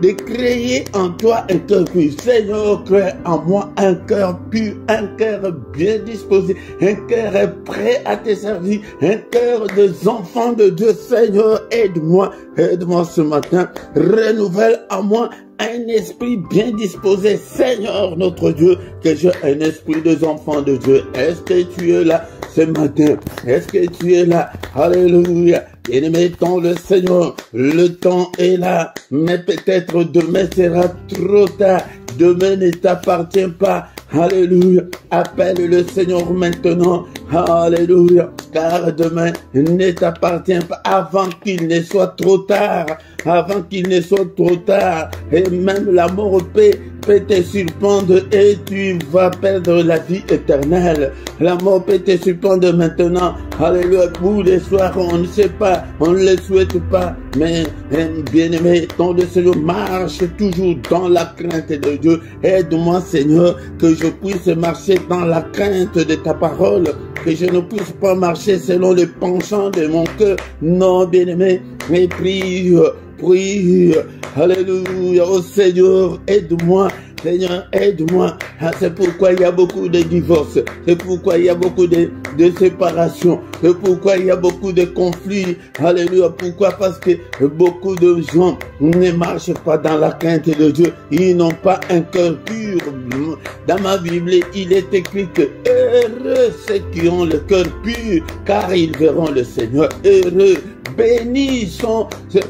de créer en toi un cœur pur. Seigneur, crée en moi un cœur pur, un cœur bien disposé, un cœur prêt à te servir, un cœur des enfants de Dieu. Seigneur, aide-moi ce matin, renouvelle en moi un esprit bien disposé. Seigneur notre Dieu, que j'ai un esprit des enfants de Dieu. Est-ce que tu es là ce matin? Est-ce que tu es là? Alléluia. Bien-aimé dans le Seigneur, le temps est là, mais peut-être demain sera trop tard. Demain ne t'appartient pas. Alléluia. Appelle le Seigneur maintenant. Alléluia. Car demain ne t'appartient pas avant qu'il ne soit trop tard. Avant qu'il ne soit trop tard. Et même la mort peut te surprendre et tu vas perdre la vie éternelle. La mort peut te surprendre maintenant. Alléluia. Pour les soirs, on ne sait pas, on ne le souhaite pas. Mais bien-aimé, ton Seigneur, marche toujours dans la crainte de Dieu. Aide-moi, Seigneur, que je puisse marcher dans la crainte de ta parole. Que je ne puisse pas marcher selon les penchants de mon cœur. Non, bien-aimé, mais prie. Alléluia. Oh Seigneur, aide-moi. Seigneur, aide-moi. C'est pourquoi il y a beaucoup de divorces. C'est pourquoi il y a beaucoup de séparations. C'est pourquoi il y a beaucoup de conflits. Alléluia. Pourquoi? Parce que beaucoup de gens ne marchent pas dans la crainte de Dieu. Ils n'ont pas un cœur pur. Dans ma Bible, il est écrit que heureux ceux qui ont le cœur pur, car ils verront le Seigneur. Heureux bénis sont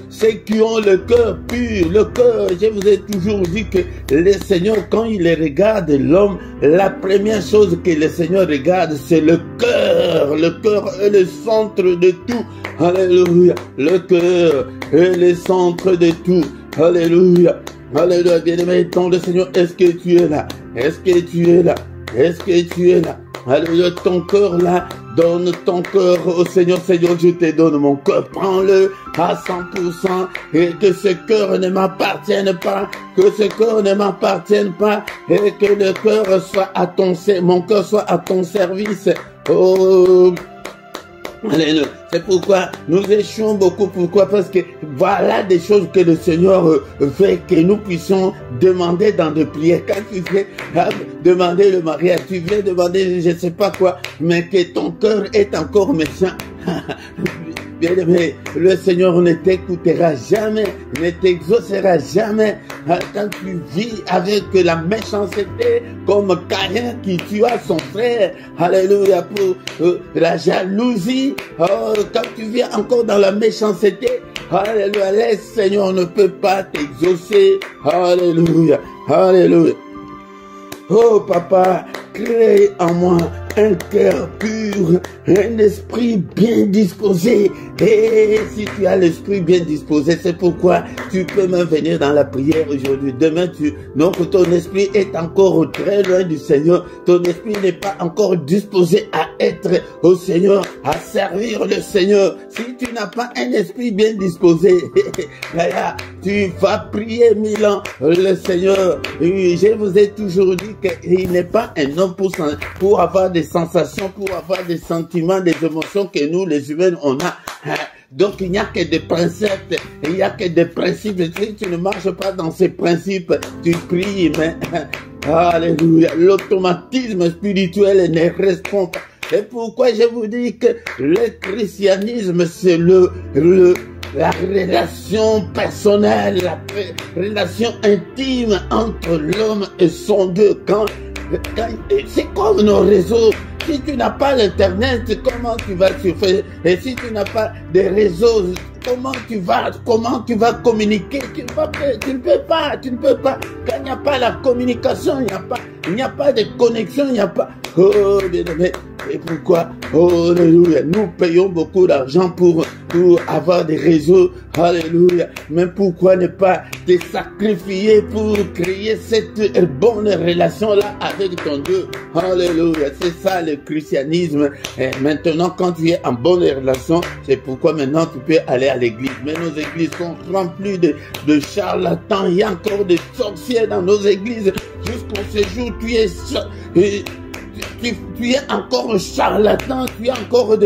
ceux qui ont le cœur pur. Le cœur, je vous ai toujours dit que le Seigneur, quand il regarde l'homme, la première chose que le Seigneur regarde, c'est le cœur. Le cœur est le centre de tout. Alléluia. Le cœur est le centre de tout. Alléluia. Alléluia. Bien-aimé, ton le Seigneur, est-ce que tu es là? Est-ce que tu es là? Est-ce que tu es là? Alléluia, ton cœur là, donne ton cœur au Seigneur. Seigneur, je te donne mon cœur, prends-le à 100% et que ce cœur ne m'appartienne pas, que ce cœur ne m'appartienne pas et que le cœur soit à ton service, mon cœur soit à ton service. Oh, alléluia. C'est pourquoi nous échouons beaucoup. Pourquoi? Parce que voilà des choses que le Seigneur fait que nous puissions demander dans des prières. Quand tu fais demander le mariage, tu viens demander je ne sais pas quoi, mais que ton cœur est encore méchant. Bien-aimé, le Seigneur ne t'écoutera jamais, ne t'exaucera jamais. Quand tu vis avec la méchanceté, comme Caïn qui tua son frère, alléluia, pour la jalousie, quand tu vis encore dans la méchanceté, alléluia, le Seigneur ne peut pas t'exaucer, alléluia, alléluia. Oh papa, crée en moi un cœur pur, un esprit bien disposé. Et si tu as l'esprit bien disposé, c'est pourquoi tu peux même venir dans la prière aujourd'hui. Demain, donc ton esprit est encore très loin du Seigneur. Ton esprit n'est pas encore disposé à être au Seigneur, à servir le Seigneur. Si tu n'as pas un esprit bien disposé, tu vas prier 1000 ans le Seigneur. Je vous ai toujours dit qu'il n'est pas un homme pour avoir des sensations, pour avoir des sentiments, des émotions que nous, les humains, on a. Donc, il n'y a que des principes, il n'y a que des principes. Si tu ne marches pas dans ces principes, tu pries, mais, alléluia, l'automatisme spirituel ne répond pas. C'est pourquoi je vous dis que le christianisme, c'est la relation personnelle, la relation intime entre l'homme et son Dieu. C'est comme nos réseaux. Si tu n'as pas l'internet, comment tu vas surfer? Et si tu n'as pas de réseaux, comment tu vas communiquer? Tu ne peux pas. Quand il n'y a pas la communication, il n'y a pas de connexion, il n'y a pas. Oh, bien-aimé. Et pourquoi? Oh, alléluia. Nous payons beaucoup d'argent pour avoir des réseaux. Alléluia. Mais pourquoi ne pas te sacrifier pour créer cette bonne relation-là avec ton Dieu? Alléluia. C'est ça le christianisme. Et maintenant, quand tu es en bonne relation, c'est pourquoi maintenant tu peux aller à l'église. Mais nos églises sont remplies de charlatans. Il y a encore des sorciers dans nos églises. Jusqu'au séjour, tu es encore un charlatan, tu es encore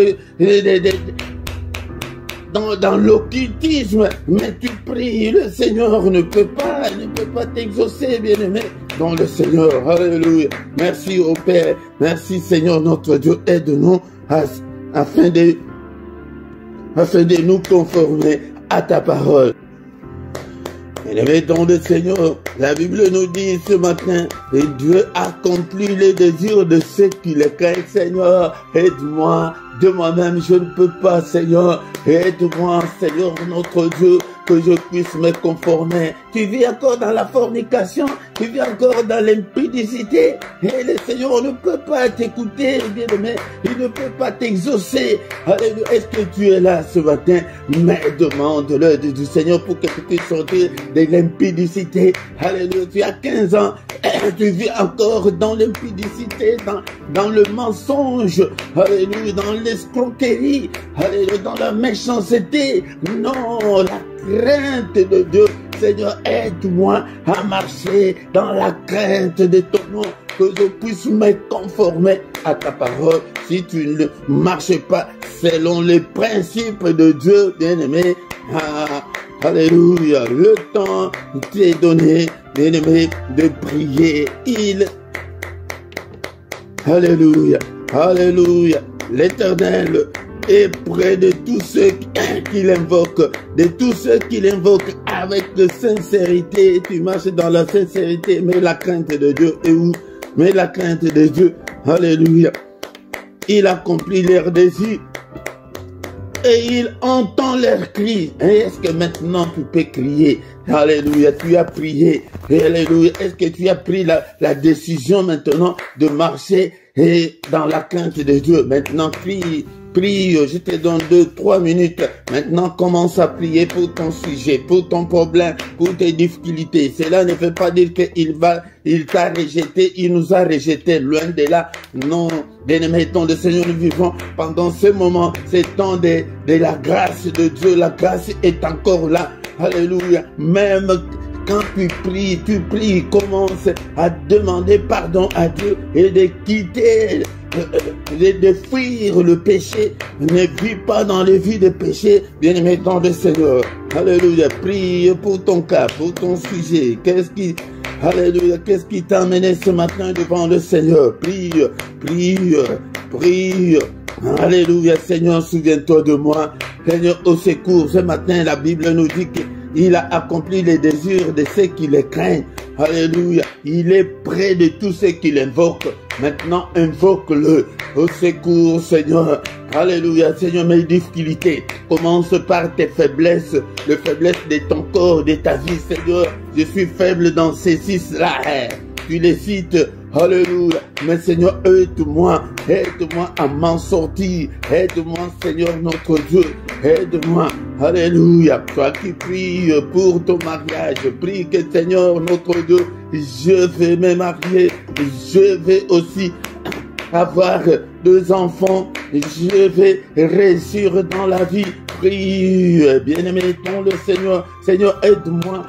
dans l'occultisme, mais tu pries, le Seigneur ne peut pas t'exaucer, bien-aimé. Donc le Seigneur, alléluia, merci au Père, merci Seigneur notre Dieu, aide-nous afin de nous conformer à ta parole. Bien-aimé dans le Seigneur, la Bible nous dit ce matin, et Dieu accomplit les désirs de ceux qui le craignent. Seigneur, aide-moi, de moi-même je ne peux pas, Seigneur, aide-moi, Seigneur notre Dieu, que je puisse me conformer. Tu vis encore dans la fornication, tu vis encore dans l'impudicité, et le Seigneur ne peut pas t'écouter, bien-aimé, il ne peut pas t'exaucer. Alléluia. Est-ce que tu es là ce matin? Mais demande l'aide du Seigneur pour que tu puisses sortir de l'impudicité. Alléluia. Tu as 15 ans, tu vis encore dans l'impudicité, dans le mensonge, alléluia, dans l'escroquerie, alléluia, dans la méchanceté. Non, la crainte de Dieu. Seigneur, aide-moi à marcher dans la crainte de ton nom, que je puisse me conformer à ta parole. Si tu ne marches pas selon les principes de Dieu, bien-aimé, alléluia, le temps t'est donné, bien-aimé, de prier. Alléluia, alléluia, l'Éternel est près de tous ceux qui l'invoquent, de tous ceux qui l'invoquent avec de sincérité. Tu marches dans la sincérité, mais la crainte de Dieu est où? Mais la crainte de Dieu, alléluia, il accomplit leurs désirs et il entend leurs cris. Et est-ce que maintenant tu peux crier? Alléluia, tu as prié. Alléluia, est-ce que tu as pris la décision maintenant de marcher et dans la crainte de Dieu? Maintenant, prie. Prie, je te donne 2-3 minutes. Maintenant, commence à prier pour ton sujet, pour ton problème, pour tes difficultés. Cela ne veut pas dire il t'a rejeté, il nous a rejeté, loin de là. Non, bien-aimé, ton de Seigneur, nous vivons pendant ce moment, c'est temps de la grâce de Dieu. La grâce est encore là. Alléluia. Même quand tu pries, commence à demander pardon à Dieu et de quitter, de fuir le péché. Ne vis pas dans les vies de péché, bien-aimé dans le Seigneur. Alléluia. Prie pour ton cas, pour ton sujet. Alléluia, qu'est-ce qui t'a amené ce matin devant le Seigneur? Prie, prie, prie. Alléluia, Seigneur, souviens-toi de moi. Seigneur, au secours. Ce matin, la Bible nous dit qu'il a accompli les désirs de ceux qui le craignent. Alléluia. Il est près de tous ceux qui l'invoquent. Maintenant, invoque-le. Au secours, Seigneur. Alléluia. Seigneur, mes difficultés. Commence par tes faiblesses. Les faiblesses de ton corps, de ta vie, Seigneur. Je suis faible dans ces 6-là. Tu les cites. Alléluia. Mais Seigneur, aide-moi. Aide-moi à m'en sortir. Aide-moi, Seigneur, notre Dieu. Aide-moi. Alléluia. Toi qui pries pour ton mariage. Prie que, Seigneur, notre Dieu, je vais me marier. Je vais aussi avoir 2 enfants. Je vais réussir dans la vie. Prie. Bien-aimé, ton le Seigneur. Seigneur, aide-moi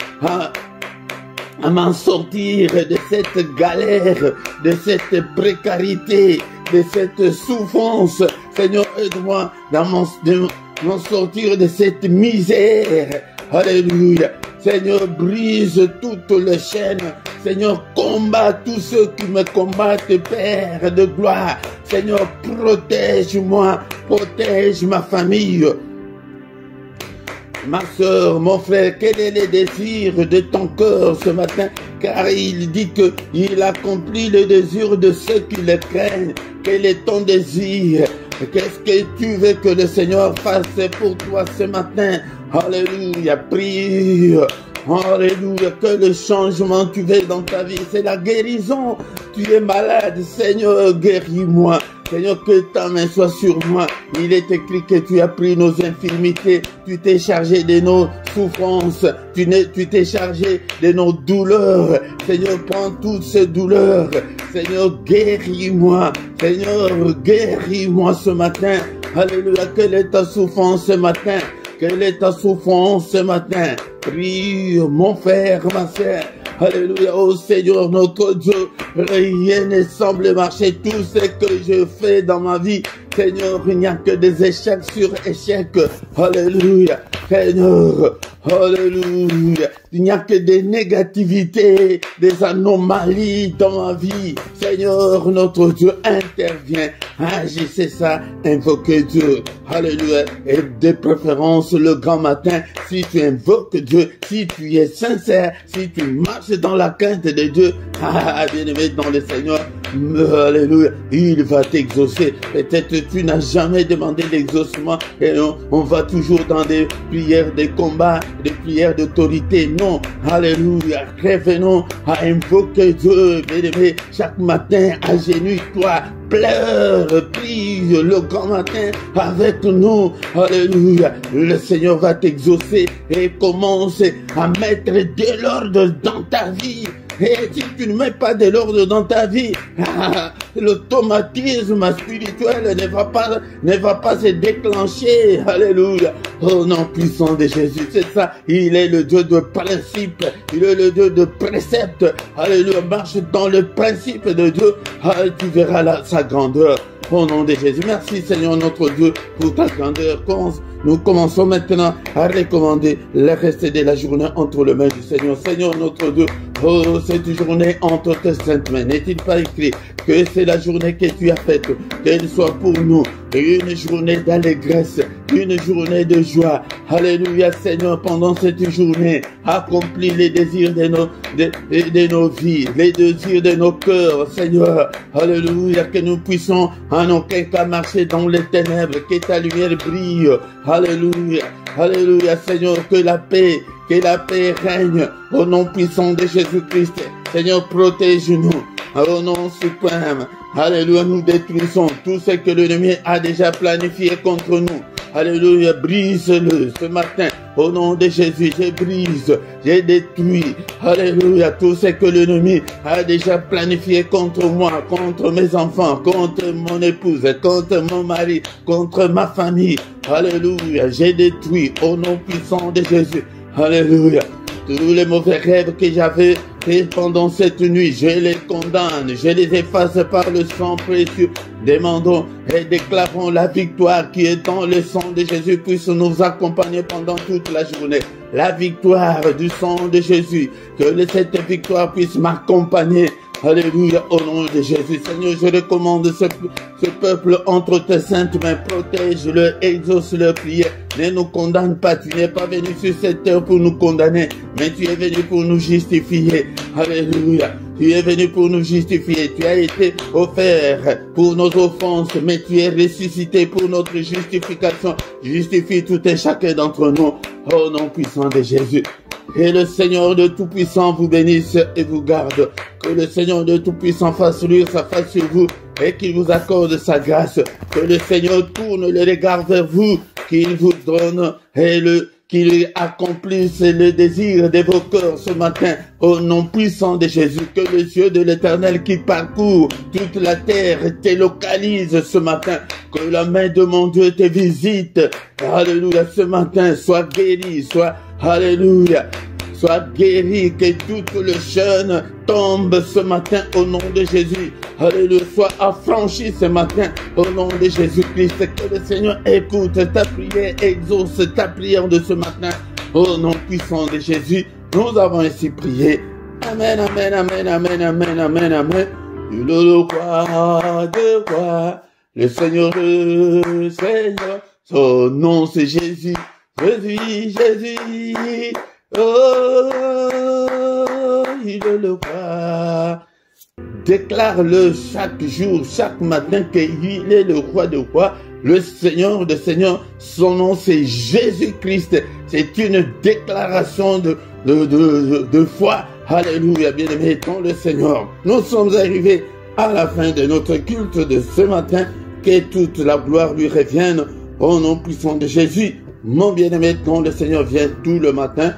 à m'en sortir de cette galère, de cette précarité, de cette souffrance. Seigneur, aide-moi à m'en sortir de cette misère. Alléluia. Seigneur, brise toutes les chaînes. Seigneur, combat tous ceux qui me combattent, Père de gloire. Seigneur, protège-moi, protège ma famille. Ma soeur, mon frère, quel est le désir de ton cœur ce matin? Car il dit qu'il accomplit le désir de ceux qui le craignent. Quel est ton désir? Qu'est-ce que tu veux que le Seigneur fasse pour toi ce matin? Alléluia, prie. Alléluia, que le changement tu veux dans ta vie, c'est la guérison. Tu es malade, Seigneur, guéris-moi. Seigneur, que ta main soit sur moi. Il est écrit que tu as pris nos infirmités. Tu t'es chargé de nos souffrances. Tu t'es chargé de nos douleurs. Seigneur, prends toutes ces douleurs. Seigneur, guéris-moi. Seigneur, guéris-moi ce matin. Alléluia, quelle est ta souffrance ce matin? Quelle est ta souffrance ce matin? Prie, mon frère, ma sœur. Alléluia, oh Seigneur notre Dieu, rien ne semble marcher. Tout ce que je fais dans ma vie, Seigneur, il n'y a que des échecs sur échecs. Alléluia, Seigneur, alléluia. Il n'y a que des négativités, des anomalies dans ma vie. Seigneur, notre Dieu, intervient. Agissez ça, invoquez Dieu. Alléluia. Et de préférence le grand matin, si tu invoques Dieu, si tu es sincère, si tu marches dans la crainte de Dieu, bien-aimé dans le Seigneur, alléluia, il va t'exaucer. Peut-être tu n'as jamais demandé l'exaucement et on va toujours dans des prières de combat, des prières d'autorité. Non, alléluia, revenons à invoquer Dieu, bien-aimé, chaque matin, agenouille-toi, pleure, prie le grand matin avec nous. Alléluia. Le Seigneur va t'exaucer et commence à mettre de l'ordre dans ta vie. Et si tu ne mets pas de l'ordre dans ta vie, l'automatisme spirituel ne va pas se déclencher. Alléluia. Oh nom puissant de Jésus, c'est ça. Il est le Dieu de principe. Il est le Dieu de précepte. Alléluia. Marche dans le principe de Dieu. Tu verras sa grandeur. Au nom de Jésus. Merci Seigneur notre Dieu pour ta grandeur. Nous commençons maintenant à recommander le reste de la journée entre les mains du Seigneur. Seigneur notre Dieu, Oh, cette journée entre tes saintes mains, n'est-il pas écrit que c'est la journée que tu as faite, qu'elle soit pour nous une journée d'allégresse, une journée de joie. Alléluia, Seigneur, pendant cette journée, accomplis les désirs de nos vies, les désirs de nos cœurs, Seigneur. Alléluia, que nous puissions en aucun cas marcher dans les ténèbres, que ta lumière brille. Alléluia, alléluia, Seigneur, que la paix règne au nom puissant de Jésus-Christ. Seigneur, protège-nous au nom suprême. Alléluia, nous détruisons tout ce que l'ennemi a déjà planifié contre nous. Alléluia, brise-le ce matin. Au nom de Jésus, je brise, j'ai détruit. Alléluia, tout ce que l'ennemi a déjà planifié contre moi, contre mes enfants, contre mon épouse, contre mon mari, contre ma famille. Alléluia, j'ai détruit au nom puissant de Jésus. Alléluia. Tous les mauvais rêves que j'avais fait pendant cette nuit, je les condamne, je les efface par le sang précieux. Demandons et déclarons la victoire qui est dans le sang de Jésus puisse nous accompagner pendant toute la journée. La victoire du sang de Jésus, que cette victoire puisse m'accompagner. Alléluia, au nom de Jésus. Seigneur, je recommande ce peuple entre tes saintes mains. Protège-le, exauce leur prière. Ne nous condamne pas. Tu n'es pas venu sur cette terre pour nous condamner, mais tu es venu pour nous justifier. Alléluia. Tu es venu pour nous justifier. Tu as été offert pour nos offenses, mais tu es ressuscité pour notre justification. Justifie tout et chacun d'entre nous. Au nom puissant de Jésus. Et le Seigneur de Tout-Puissant vous bénisse et vous garde. Que le Seigneur de Tout-Puissant fasse luire sa face sur vous et qu'il vous accorde sa grâce. Que le Seigneur tourne le regard vers vous, qu'il vous donne et qu'il accomplisse le désir de vos cœurs ce matin au nom puissant de Jésus. Que les yeux de l'Éternel qui parcourt toute la terre te localise ce matin. Que la main de mon Dieu te visite. Alléluia, ce matin, sois guéri, alléluia, sois guéri, que toute le jeûne tombe ce matin au nom de Jésus. Alléluia, sois affranchi ce matin au nom de Jésus-Christ. Que le Seigneur écoute ta prière, exauce ta prière de ce matin au nom puissant de Jésus. Nous avons ainsi prié. Amen, amen, amen, amen, amen, amen, amen. Le roi de rois, le Seigneur, son nom c'est Jésus. Jésus, Jésus, oh, il est le roi. Déclare-le chaque jour, chaque matin qu'il est le roi de rois, le Seigneur de seigneurs. Son nom c'est Jésus-Christ. C'est une déclaration de foi. Alléluia, bien-aimé dans le Seigneur. Nous sommes arrivés à la fin de notre culte de ce matin. Que toute la gloire lui revienne au nom puissant de Jésus. Mon bien-aimé dans le Seigneur, vient tout le matin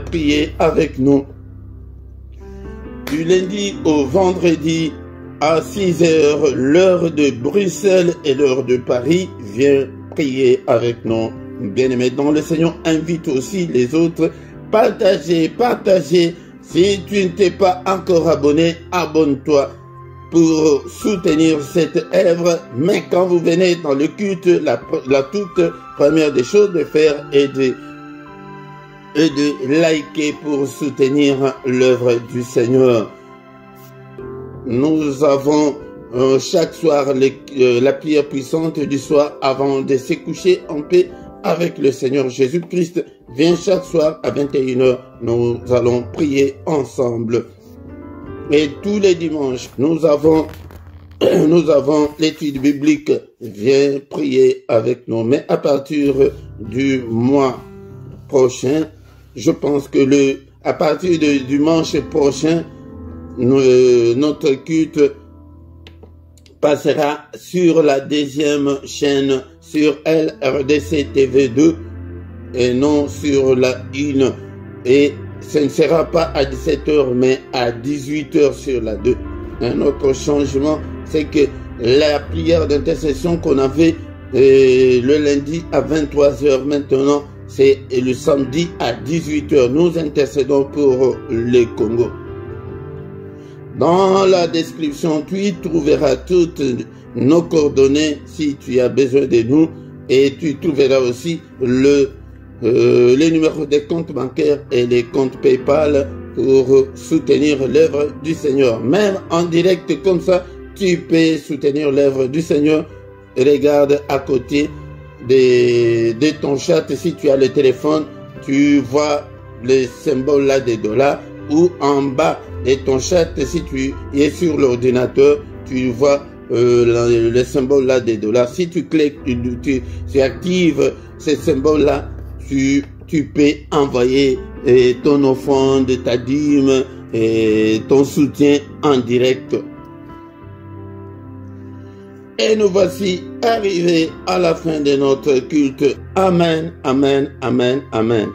prier avec nous. Du lundi au vendredi à 6 h, l'heure de Bruxelles et l'heure de Paris, viens prier avec nous. Bien-aimé dans le Seigneur, invite aussi les autres. Partagez. Si tu ne t'es pas encore abonné, abonne-toi pour soutenir cette œuvre. Mais quand vous venez dans le culte, la toute première des choses de faire est de liker pour soutenir l'œuvre du Seigneur. Nous avons chaque soir la prière puissante du soir avant de se coucher en paix avec le Seigneur Jésus-Christ. Viens chaque soir à 21 h, nous allons prier ensemble. Et tous les dimanches, nous avons l'étude biblique. Viens prier avec nous. Mais à partir du mois prochain, je pense que à partir du dimanche prochain, notre culte passera sur la deuxième chaîne, sur LRDC TV2 et non sur la 1. Et ce ne sera pas à 17 h mais à 18 h sur la 2. Un autre changement, c'est que la prière d'intercession qu'on avait le lundi à 23 h, maintenant c'est le samedi à 18 h. Nous intercédons pour le Congo. Dans la description, tu y trouveras toutes nos coordonnées si tu as besoin de nous, et tu trouveras aussi les numéros des comptes bancaires et les comptes PayPal pour soutenir l'œuvre du Seigneur. Même en direct comme ça, tu peux soutenir l'œuvre du Seigneur. Regarde à côté de ton chat, si tu as le téléphone, tu vois le symbole là des dollars, ou en bas de ton chat, si tu es sur l'ordinateur, tu vois le symbole là des dollars. Si tu cliques, tu actives ce symbole là, tu peux envoyer ton offrande, ta dîme et ton soutien en direct. Et nous voici arrivés à la fin de notre culte. Amen, amen, amen, amen.